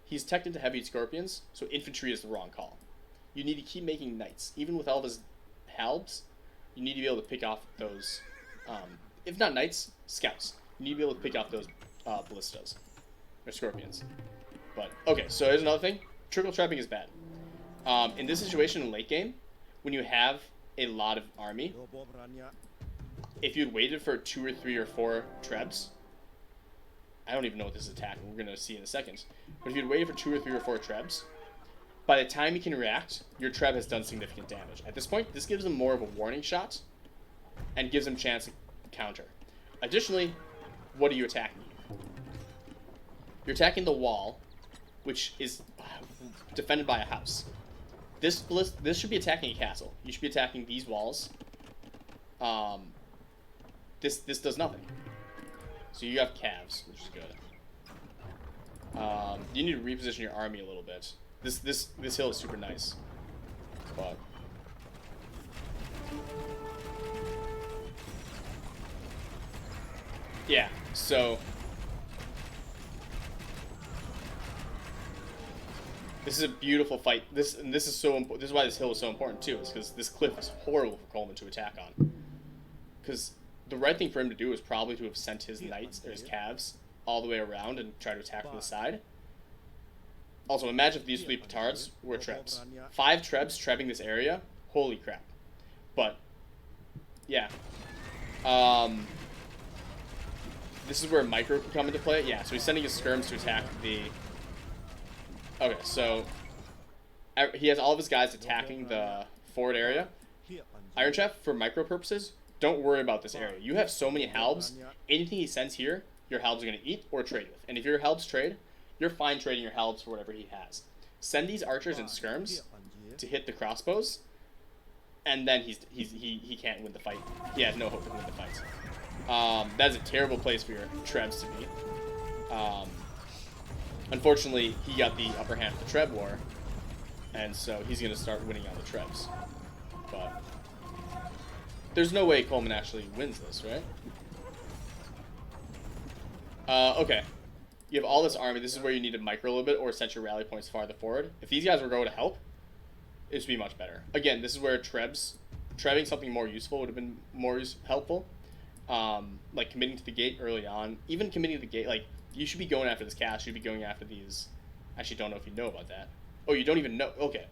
He's teched into heavy scorpions, so infantry is the wrong call. You need to keep making knights, even with all of his halbs. You need to be able to pick off those, if not knights, scouts. You need to be able to pick off those ballistas or scorpions. But okay, so here's another thing: trickle trapping is bad. In this situation in late game, when you have a lot of army, if you'd waited for 2 or 3 or 4 trebs, I don't even know what this is attacking. We're gonna see in a second. But if you'd waited for 2 or 3 or 4 trebs, by the time you can react, your treb has done significant damage. At this point, this gives them more of a warning shot, and gives them a chance to counter. Additionally, what are you attacking here? You're attacking the wall, which is defended by a house. This should be attacking a castle. You should be attacking these walls. This does nothing. So you have calves, which is good. You need to reposition your army a little bit. This hill is super nice, but yeah. So this is a beautiful fight. This is so important. This is why this hill is so important too. Is because this cliff is horrible for Coleman to attack on. Because the right thing for him to do is probably to have sent his knights or his calves all the way around and try to attack from the side. Also, imagine if these 3 petards were trebs. 5 trebs trebbing this area. Holy crap. But yeah. This is where micro can come into play. Yeah, so he's sending his skirms to attack the... Okay, so he has all of his guys attacking the forward area. Iron Chef, for micro purposes, don't worry about this area. You have so many halbs. Anything he sends here, your halbs are going to eat or trade with. And if your halbs trade, you're fine trading your halbs for whatever he has. Send these archers and skirms to hit the crossbows, and then he can't win the fight. He has no hope to win the fight. That's a terrible place for your trebs to be. Unfortunately, he got the upper hand of the treb war, and so he's going to start winning on the trebs. But there's no way Coleman actually wins this, right? Okay. You have all this army. This is where you need to micro a little bit or set your rally points farther forward. If these guys were going to help, it would be much better. Again, this is where trebbing something more useful would have been more helpful. Like committing to the gate early on. Even committing to the gate, like, you should be going after this cast. You should be going after these. Actually, don't know if you know about that. Oh, you don't even know. Okay.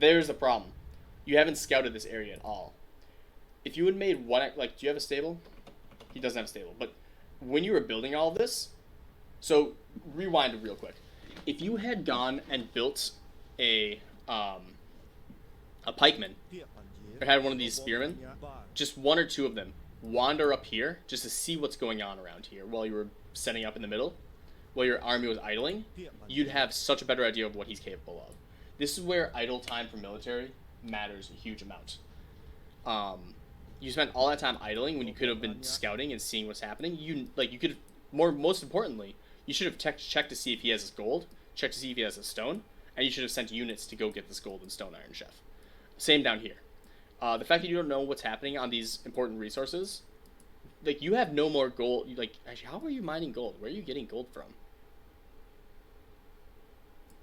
There's the problem. You haven't scouted this area at all. If you had made one, like, do you have a stable? He doesn't have a stable. But when you were building all of this, so rewind real quick. If you had gone and built a pikeman, or had one of these spearmen, just 1 or 2 of them wander up here just to see what's going on around here while you were setting up in the middle, while your army was idling, you'd have such a better idea of what he's capable of. This is where idle time for military matters a huge amount. You spent all that time idling when you could have been scouting and seeing what's happening. You could have, most importantly, you should have checked to see if he has his gold, checked to see if he has his stone, and you should have sent units to go get this gold and stone, Iron Chef. Same down here. The fact that you don't know what's happening on these important resources, like, you have no more gold. Like, actually, how are you mining gold? Where are you getting gold from?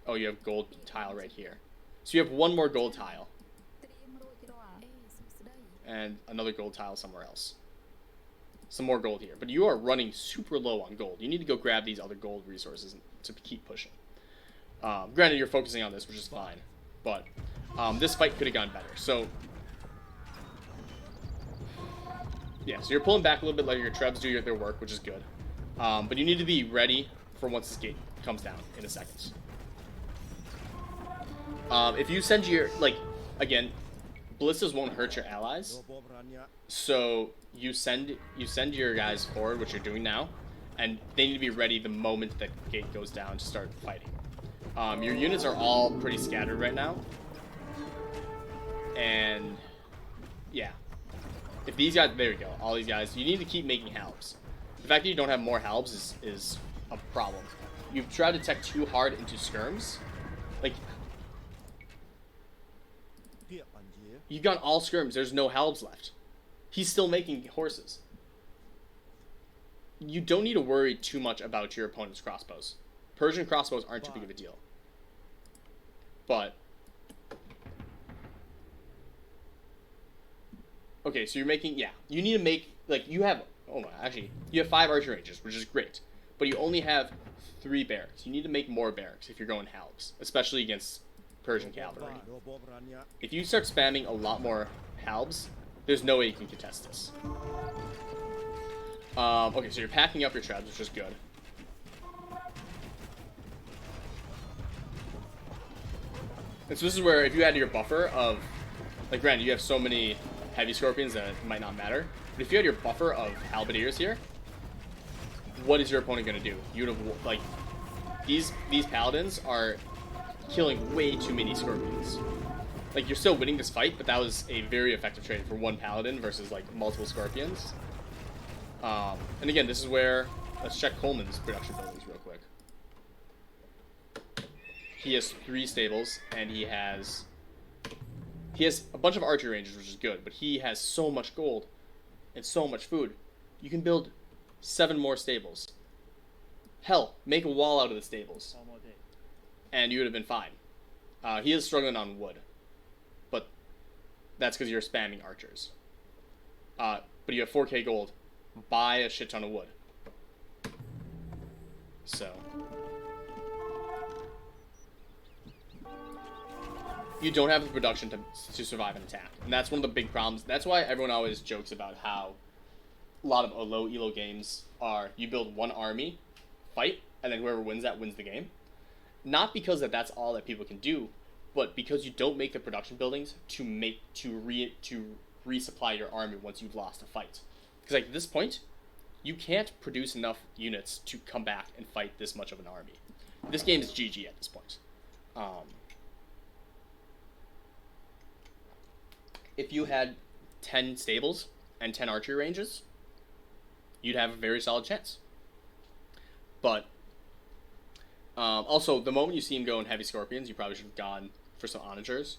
Oh, you have gold tile right here. So you have 1 more gold tile. And another gold tile somewhere else. Some more gold here. But you are running super low on gold. You need to go grab these other gold resources to keep pushing. Granted, you're focusing on this, which is fine. But this fight could have gone better. So yeah, so you're pulling back a little bit, letting your trebs do their work, which is good. But you need to be ready for once this gate comes down in a second. If you send your, like, again, ballistas won't hurt your allies. So you send your guys forward, which you're doing now, and they need to be ready the moment that gate goes down to start fighting. Your units are all pretty scattered right now. And yeah. If these guys, there we go, all these guys, you need to keep making halbs. The fact that you don't have more halbs is a problem. You've tried to tech too hard into skirms. Like, you've gone all skirms, there's no halbs left. He's still making horses. You don't need to worry too much about your opponent's crossbows. Persian crossbows aren't too big of a deal. But okay, so you're making, yeah, you need to make, like, you have, oh my, actually, you have 5 archer ranges, which is great. but you only have 3 barracks. You need to make more barracks if you're going halves, especially against Persian cavalry. If you start spamming a lot more halves, there's no way you can contest this. Okay, so you're packing up your trebs, which is good. And so this is where, if you had your buffer of, like, granted, you have so many heavy scorpions that it might not matter, but if you had your buffer of halberdiers here, what is your opponent going to do? You'd have, like, these paladins are killing way too many scorpions. Like, you're still winning this fight, but that was a very effective trade for 1 paladin versus, like, multiple scorpions. And again, this is where, let's check Coleman's production buildings real quick. He has 3 stables, and he has a bunch of archery ranges, which is good, but he has so much gold and so much food. You can build 7 more stables. Hell, make a wall out of the stables, and you would have been fine. He is struggling on wood, but that's because you're spamming archers. But you have 4k gold. Buy a shit ton of wood. So you don't have the production to survive an attack, and that's one of the big problems. That's why everyone always jokes about how a lot of low elo games are you build 1 army, fight, and then whoever wins that wins the game. Not because that's all that people can do, but because you don't make the production buildings to resupply your army once you've lost a fight. Because like at this point, you can't produce enough units to come back and fight this much of an army. This game is GG at this point. If you had 10 stables and 10 archery ranges, you'd have a very solid chance. But also, the moment you see him go in heavy scorpions, you probably should have gone for some onagers.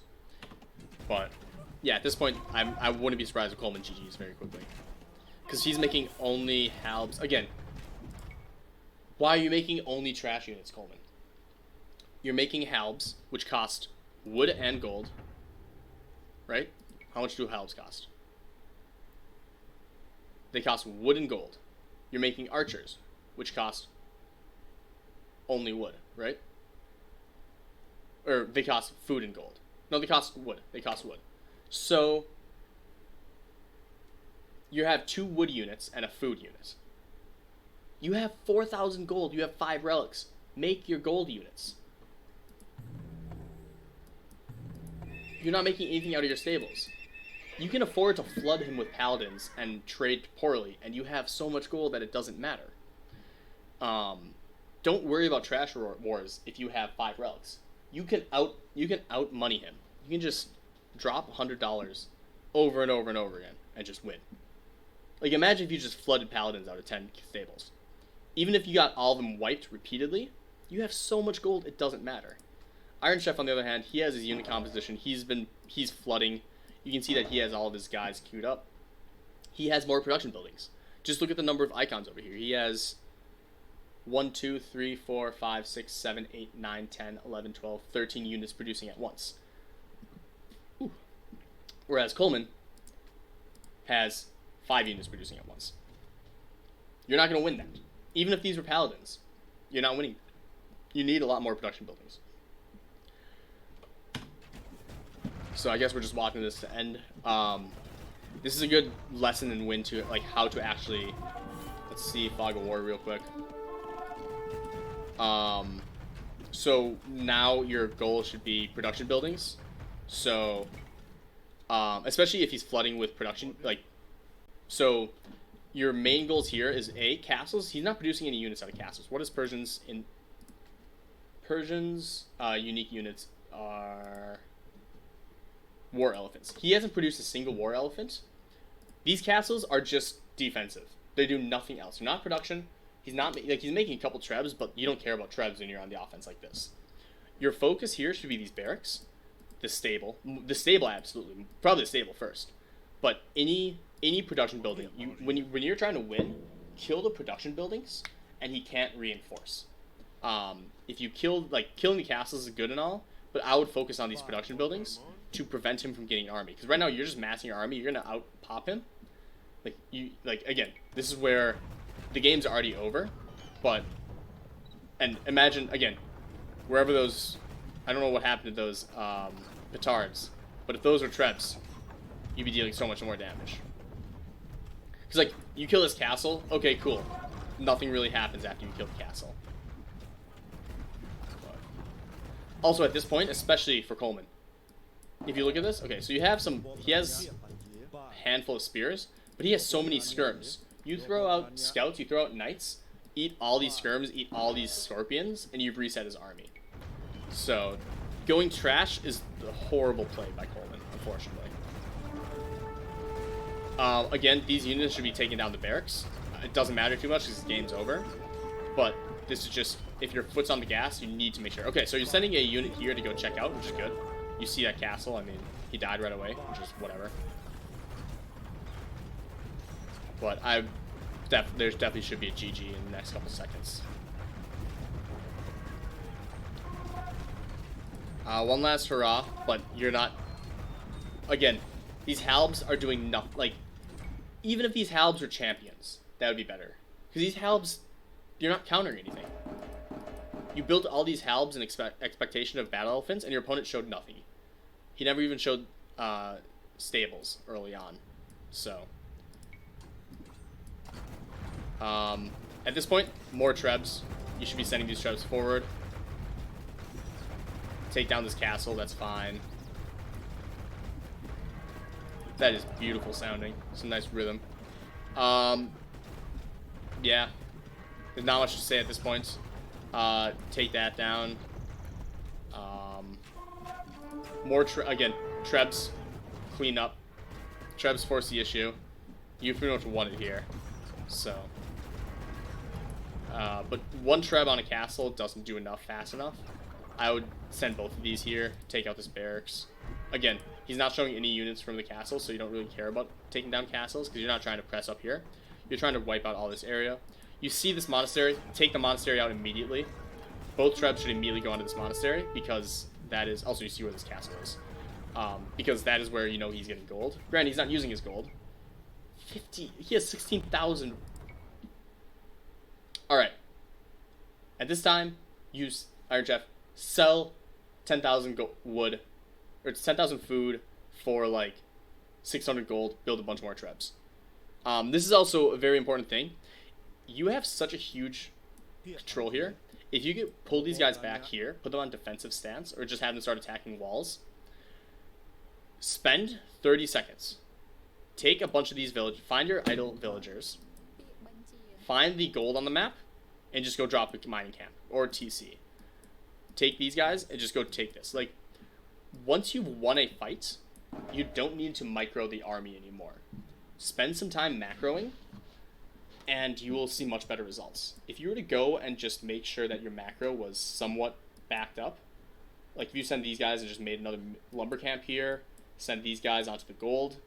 But yeah, at this point, I wouldn't be surprised if Coleman GG's very quickly. Because he's making only halbs. Again, why are you making only trash units, Coleman? You're making halbs, which cost wood and gold. Right? How much do halbs cost? They cost wood and gold. You're making archers, which cost only wood, right? Or they cost food and gold. No, they cost wood. They cost wood. So you have 2 wood units and a food unit. You have 4,000 gold. You have 5 relics. Make your gold units. You're not making anything out of your stables. You can afford to flood him with paladins and trade poorly, and you have so much gold that it doesn't matter. Don't worry about trash wars if you have 5 relics. You can out money him. You can just drop $100 over and over and over again and just win. Like, imagine if you just flooded paladins out of 10 stables. Even if you got all of them wiped repeatedly, you have so much gold it doesn't matter. Iron Chef, on the other hand, he has his unit composition. He's flooding. You can see that he has all of his guys queued up. He has more production buildings. Just look at the number of icons over here. He has 1, 2, 3, 4, 5, 6, 7, 8, 9, 10, 11, 12, 13 units producing at once. Ooh. Whereas Coleman has 5 units producing at once. You're not going to win that. Even if these were paladins, you're not winning. You need a lot more production buildings. So I guess we're just watching this to end. This is a good lesson and win to like how to actually. Let's see Fog of War real quick. So now your goal should be production buildings. So, especially if he's flooding with production, like, so your main goals here is castles. He's not producing any units out of castles. What is Persians in? Persians unique units are war elephants. He hasn't produced a single war elephant. These castles are just defensive. They do nothing else. They're not production. He's not like he's making a couple trebs, but you don't care about trebs when you're on the offense like this. Your focus here should be these barracks, the stable absolutely, probably the stable first. But any production building, when you're trying to win, kill the production buildings, and he can't reinforce. If you killing the castles is good and all, but I would focus on these production buildings to prevent him from getting an army. Because right now you're just massing your army, you're gonna out pop him. Again, this is where the game's already over. But, and imagine, again, wherever those, I don't know what happened to those petards, but if those were trebs, you'd be dealing so much more damage. Because, like, you kill this castle, okay, cool. Nothing really happens after you kill the castle. But also, at this point, especially for Coleman, if you look at this, okay, so you have some, he has a handful of spears, but he has so many skirms. You throw out scouts, you throw out knights, eat all these skirms, eat all these scorpions, and you've reset his army. So, going trash is the horrible play by Coleman, unfortunately. Again, these units should be taking down the barracks. It doesn't matter too much because the game's over. But this is just, if your foot's on the gas, you need to make sure. Okay, so you're sending a unit here to go check out, which is good. You see that castle, I mean, he died right away, which is whatever. But there definitely should be a GG in the next couple seconds. One last hurrah, but you're not... Again, these halbs are doing nothing. Like, even if these halbs were champions, that would be better. Because these halbs, you're not countering anything. You built all these halbs in expectation of battle elephants, and your opponent showed nothing. He never even showed stables early on. So, at this point, more trebs. You should be sending these trebs forward. Take down this castle, that's fine. That is beautiful sounding. Some nice rhythm. Yeah. There's not much to say at this point. Take that down. Again, trebs. Clean up. Trebs force the issue. You pretty much won it here. So. But one treb on a castle doesn't do enough fast enough. I would send both of these here. Take out this barracks. Again, he's not showing any units from the castle, so you don't really care about taking down castles, because you're not trying to press up here. You're trying to wipe out all this area. You see this monastery, take the monastery out immediately. Both trebs should immediately go onto this monastery, because that is... Also, you see where this castle is. Because that is where you know he's getting gold. Granted, he's not using his gold. He has 16,000. Alright. At this time, use Iron Chef. Sell 10,000 wood, or 10,000 food for like 600 gold, build a bunch more trebs. This is also a very important thing. You have such a huge control here. If you could pull these guys back here, put them on defensive stance, or just have them start attacking walls, spend 30 seconds. Take a bunch of these villages, find your idle villagers, find the gold on the map, and just go drop a mining camp, or TC. Take these guys and just go take this. Like, once you've won a fight, you don't need to micro the army anymore. Spend some time macroing, and you will see much better results. If you were to go and just make sure that your macro was somewhat backed up, like if you send these guys and just made another lumber camp here, send these guys onto the gold,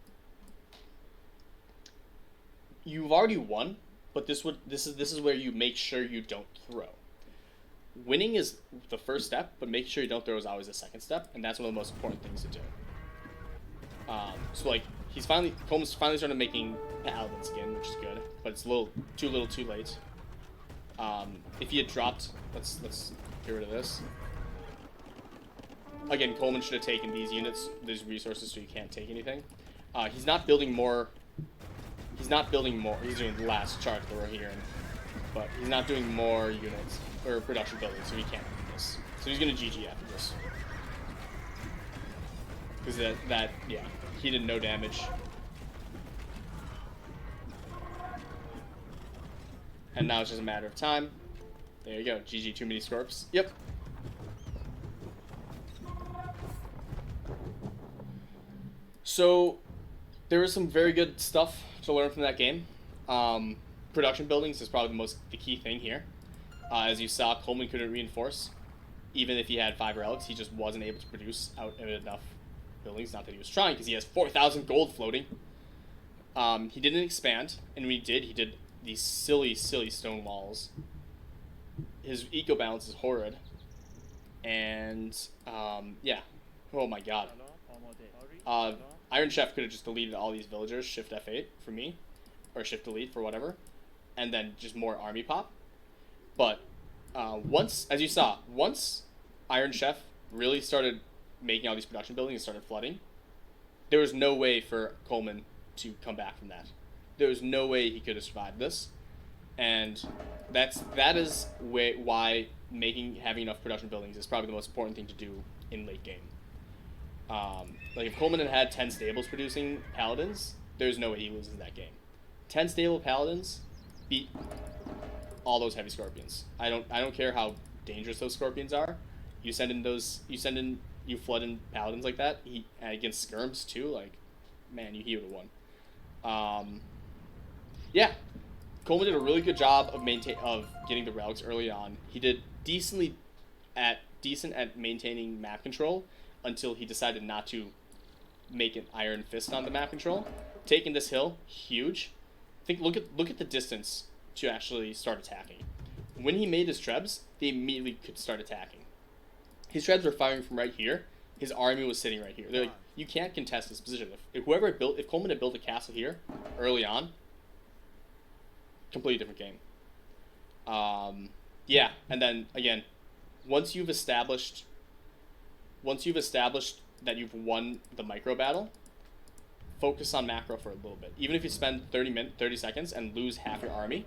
you've already won, but this is where you make sure you don't throw. Winning is the first step, but make sure you don't throw is always the second step, and that's one of the most important things to do. So like Coleman's finally started making paladin skin, which is good, but it's too little, too late. If he had dropped, let's get rid of this. Again, Coleman should have taken these units, these resources, so you can't take anything. He's not building more. He's doing the last chart that we're hearing, but he's not doing more units or production building, so he can't do this. So he's gonna GG after this. Because yeah, he did no damage. And now it's just a matter of time. There you go, GG, too many Scorps. Yep. So, there was some very good stuff to learn from that game. Production buildings is probably the key thing here. As you saw, Coleman couldn't reinforce. Even if he had 5 relics, he just wasn't able to produce out enough buildings. Not that he was trying, because he has 4,000 gold floating. He didn't expand, and when he did these silly, silly stone walls. His eco balance is horrid. And, yeah. Oh my god. Iron Chef could have just deleted all these villagers, Shift F8 for me, or Shift Delete for whatever, and then just more army pop. But once, as you saw, once Iron Chef really started making all these production buildings and started flooding, there was no way for Coleman to come back from that. There was no way he could have survived this, and that is why having enough production buildings is probably the most important thing to do in late game. Like if Coleman had 10 stables producing paladins, there's no way he loses that game. 10 stable paladins beat all those heavy scorpions. I don't care how dangerous those scorpions are. You flood in paladins like that. Against skirms too. Like, man, he would have won. Yeah, Coleman did a really good job of getting the relics early on. He did decent at maintaining map control until he decided not to make an iron fist on the map control. Taking this hill, huge. Look at the distance to actually start attacking. When he made his trebs, they immediately could start attacking. His trebs were firing from right here. His army was sitting right here. They're like, you can't contest this position. If Coleman had built a castle here early on, completely different game. Yeah, and then again, once you've established that you've won the micro battle, focus on macro for a little bit. Even if you spend 30 seconds and lose half your army,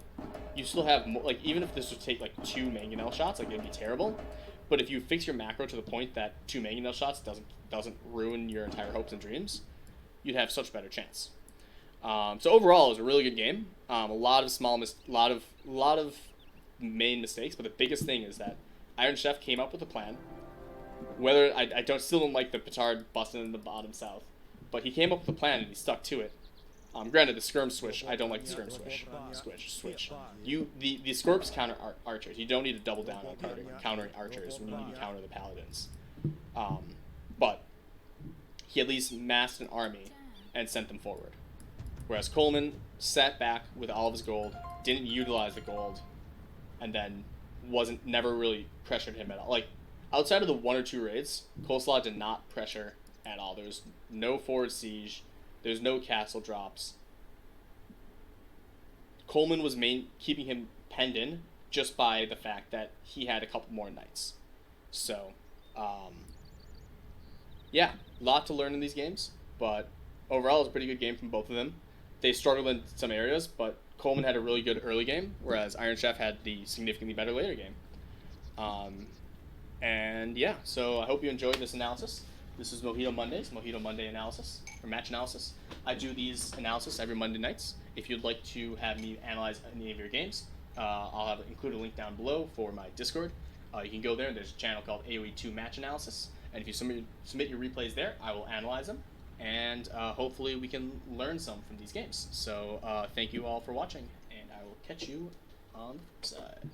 you still have even if this would take like 2 mangonel shots, like it'd be terrible. But if you fix your macro to the point that 2 mangonel shots doesn't ruin your entire hopes and dreams, you'd have such a better chance. So overall, it was a really good game. A lot of main mistakes, but the biggest thing is that Iron Chef came up with a plan. Whether I still don't like the petard busting in the bottom south, but he came up with a plan and he stuck to it. Granted, the skirm switch, I don't like the skirm switch. The scorps counter archers. You don't need to double down on countering archers when you need to counter the paladins. But he at least massed an army and sent them forward. Whereas Coleman sat back with all of his gold, didn't utilize the gold, and then never really pressured him at all. Like, outside of the 1 or 2 raids, Coleslaw did not pressure at all. There was no forward siege. There's no castle drops. Coleman was keeping him penned in just by the fact that he had a couple more knights. So, yeah, a lot to learn in these games, but overall, it was a pretty good game from both of them. They struggled in some areas, but Coleman had a really good early game, whereas Iron Chef had the significantly better later game. And yeah, so I hope you enjoyed this analysis. This is Mojito Monday analysis, or match analysis. I do these analysis every Monday nights. If you'd like to have me analyze any of your games, I'll include a link down below for my Discord. You can go there, and there's a channel called AoE2 Match Analysis. And if you submit your replays there, I will analyze them. And hopefully we can learn some from these games. So thank you all for watching, and I will catch you on the flip side.